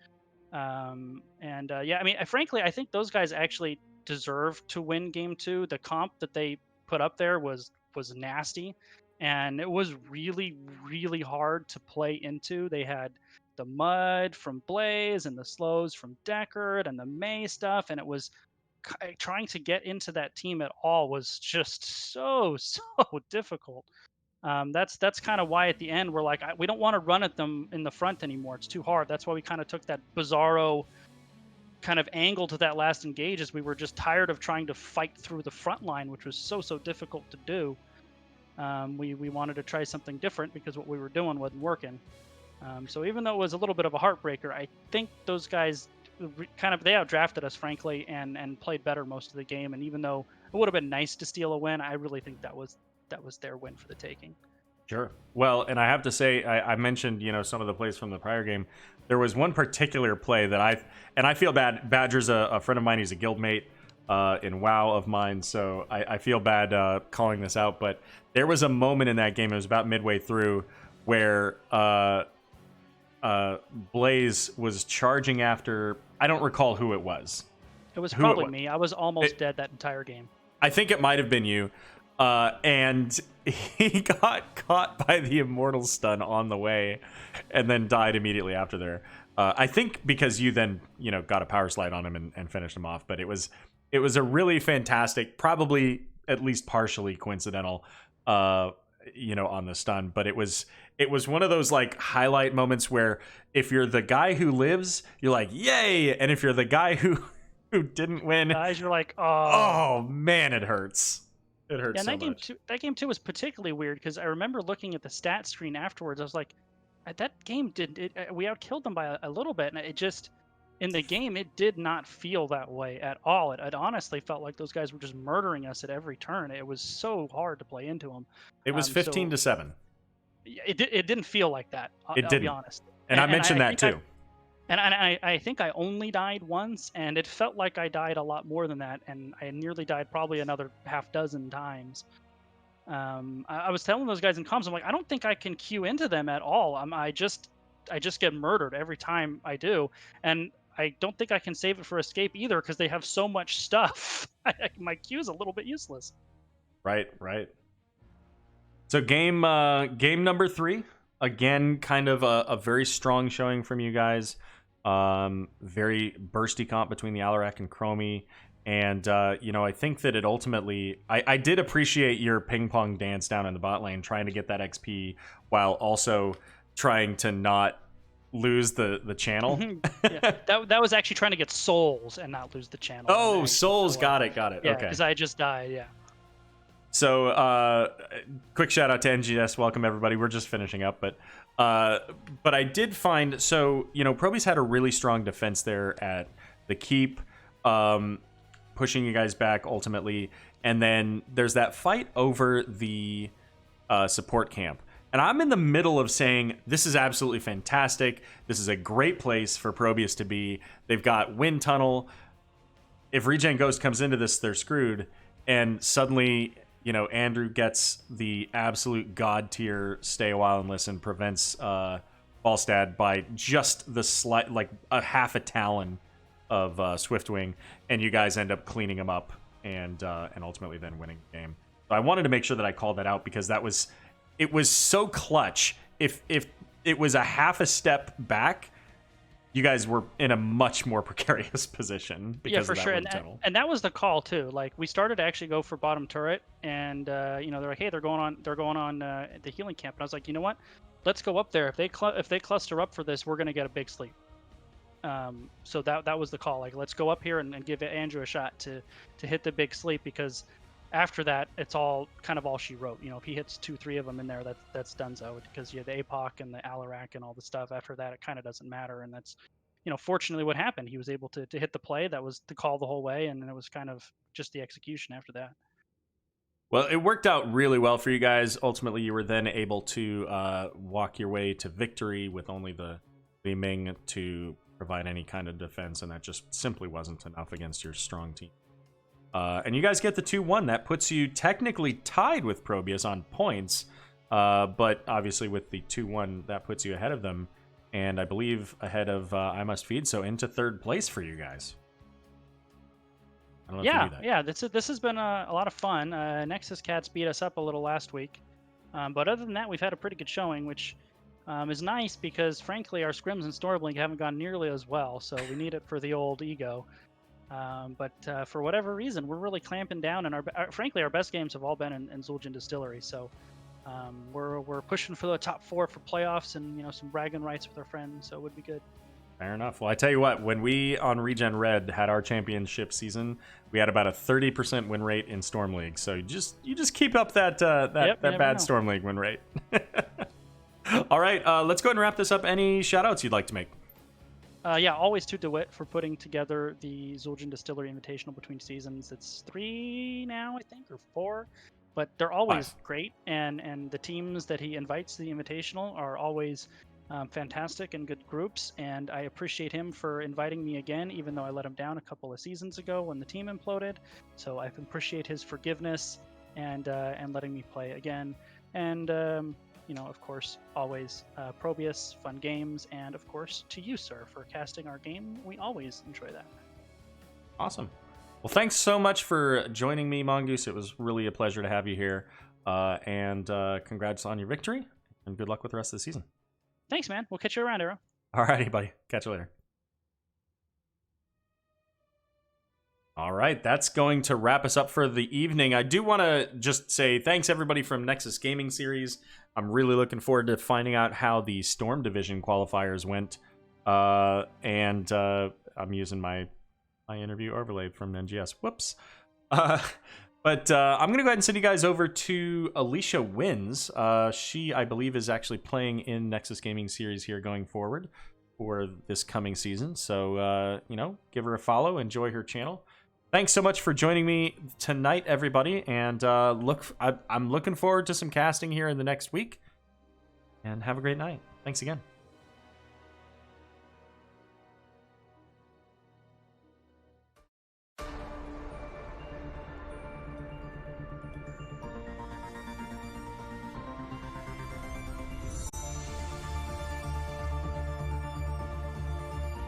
Yeah, I mean, frankly, I think those guys actually deserve to win game 2. The comp that they put up there was nasty, and it was really, really hard to play into. They had the mud from Blaze and the slows from Deckard and the May stuff, and it was trying to get into that team at all was just so difficult. That's kind of why at the end we're like, we don't want to run at them in the front anymore. It's too hard. That's why we kind of took that bizarro kind of angle to that last engage, as we were just tired of trying to fight through the front line, which was so difficult to do. We wanted to try something different because what we were doing wasn't working. So even though it was a little bit of a heartbreaker, I think those guys kind of they outdrafted us, frankly, and played better most of the game. And even though it would have been nice to steal a win, I really think that was their win for the taking. Sure. Well, and I have to say, I mentioned, some of the plays from the prior game. There was one particular play that I feel bad. Badger's a friend of mine. He's a guildmate in WoW of mine, so I feel bad calling this out. But there was a moment in that game, it was about midway through, where Blaze was charging after, I don't recall who it was. It was probably me. I was almost dead that entire game. I think it might have been you. And he got caught by the immortal stun on the way and then died immediately after there. I think because you then, got a power slide on him and finished him off. But it was a really fantastic, probably at least partially coincidental, on the stun. But it was one of those like highlight moments where if you're the guy who lives, you're like, yay. And if you're the guy who didn't win, guys, you're like, oh man, it hurts. It hurts so much. That game too was particularly weird because I remember looking at the stat screen afterwards. I was like, that game we outkilled them by a little bit, and it just in the game it did not feel that way at all. It honestly felt like those guys were just murdering us at every turn. It was so hard to play into them. It was 15-7. It didn't feel like that. I'll be honest. And I mentioned that too. And I think I only died once, and it felt like I died a lot more than that, and I nearly died probably another half dozen times. I was telling those guys in comms, I'm like, I don't think I can queue into them at all. I just get murdered every time I do, and I don't think I can save it for escape either because they have so much stuff. My queue is a little bit useless. Right. So game number 3, again, kind of a very strong showing from you guys. Very bursty comp between the Alarak and Chromie. And, I think that it ultimately... I did appreciate your ping-pong dance down in the bot lane, trying to get that XP while also trying to not lose the channel. Yeah, that was actually trying to get souls and not lose the channel. Oh, souls. Got it. Yeah, okay. Because I just died, yeah. So, quick shout out to NGS. Welcome, everybody. We're just finishing up, but I did find, so, ProBUs had a really strong defense there at the keep, pushing you guys back ultimately, and then there's that fight over the support camp. And I'm in the middle of saying, this is absolutely fantastic. This is a great place for ProBUs to be. They've got wind tunnel. If ReGen Ghost comes into this, they're screwed. And suddenly... Andrew gets the absolute god tier stay a while and listen, prevents Falstad by just the slight, like a half a talon of Swiftwing, and you guys end up cleaning him up and ultimately then winning the game. So I wanted to make sure that I called that out because it was so clutch. If it was a half a step back, you guys were in a much more precarious position because for of that sure. wind tunnel. And that was the call too. Like we started to actually go for bottom turret, and they're like, hey, they're going on the healing camp, and I was like, you know what? Let's go up there. If they cluster up for this, we're gonna get a big sleep. So that was the call. Like, let's go up here and give Andrew a shot to hit the big sleep, because after that, it's all she wrote. If he hits 2-3 of them in there, that's donezo, because you have the APOC and the Alarak and all the stuff. After that, it kind of doesn't matter, and that's, fortunately what happened. He was able to hit the play. That was the call the whole way, and then it was kind of just the execution after that. Well, it worked out really well for you guys. Ultimately, you were then able to walk your way to victory with only the Ming to provide any kind of defense, and that just simply wasn't enough against your strong team. And you guys get the 2-1. That puts you technically tied with ProBUs on points, but obviously with the 2-1, that puts you ahead of them, and I believe ahead of I Must Feed, so into third place for you guys. I don't know if you knew that. Yeah. This has been a lot of fun. Nexus Cats beat us up a little last week, but other than that, we've had a pretty good showing, which is nice because, frankly, our scrims and Stormblink haven't gone nearly as well, so we need it for the old ego. But for whatever reason, we're really clamping down, and frankly, our best games have all been in Zul'jin Distillery. So we're pushing for the top 4 for playoffs, and some bragging rights with our friends. So it would be good. Fair enough. Well, I tell you what, when we on ReGen Red had our championship season, we had about a 30% win rate in Storm League. So you just keep up that bad Storm League win rate. All right, let's go ahead and wrap this up. Any shout outs you'd like to make? Yeah, always to DeWitt for putting together the Zul'jin Distillery Invitational between seasons. It's 3 now, I think, or 4. But they're always 5. great, and the teams that he invites to the Invitational are always fantastic and good groups. And I appreciate him for inviting me again, even though I let him down a couple of seasons ago when the team imploded. So I appreciate his forgiveness and letting me play again. And you know, of course, always ProBUs, fun games, and of course to you, sir, for casting our game. We always enjoy that. Awesome. Well, thanks so much for joining me, Mongoose. It was really a pleasure to have you here. And congrats on your victory, and good luck with the rest of the season. Thanks, man. We'll catch you around, Aero. Alrighty, buddy. Catch you later. All right, that's going to wrap us up for the evening. I do want to just say thanks, everybody from Nexus Gaming Series. I'm really looking forward to finding out how the Storm Division qualifiers went. And I'm using my interview overlay from NGS. Whoops. But I'm going to go ahead and send you guys over to Alicia Wins. She, I believe, is actually playing in Nexus Gaming Series here going forward for this coming season. So, you know, give her a follow. Enjoy her channel. Thanks so much for joining me tonight, everybody. And I'm looking forward to some casting here in the next week. And have a great night. Thanks again.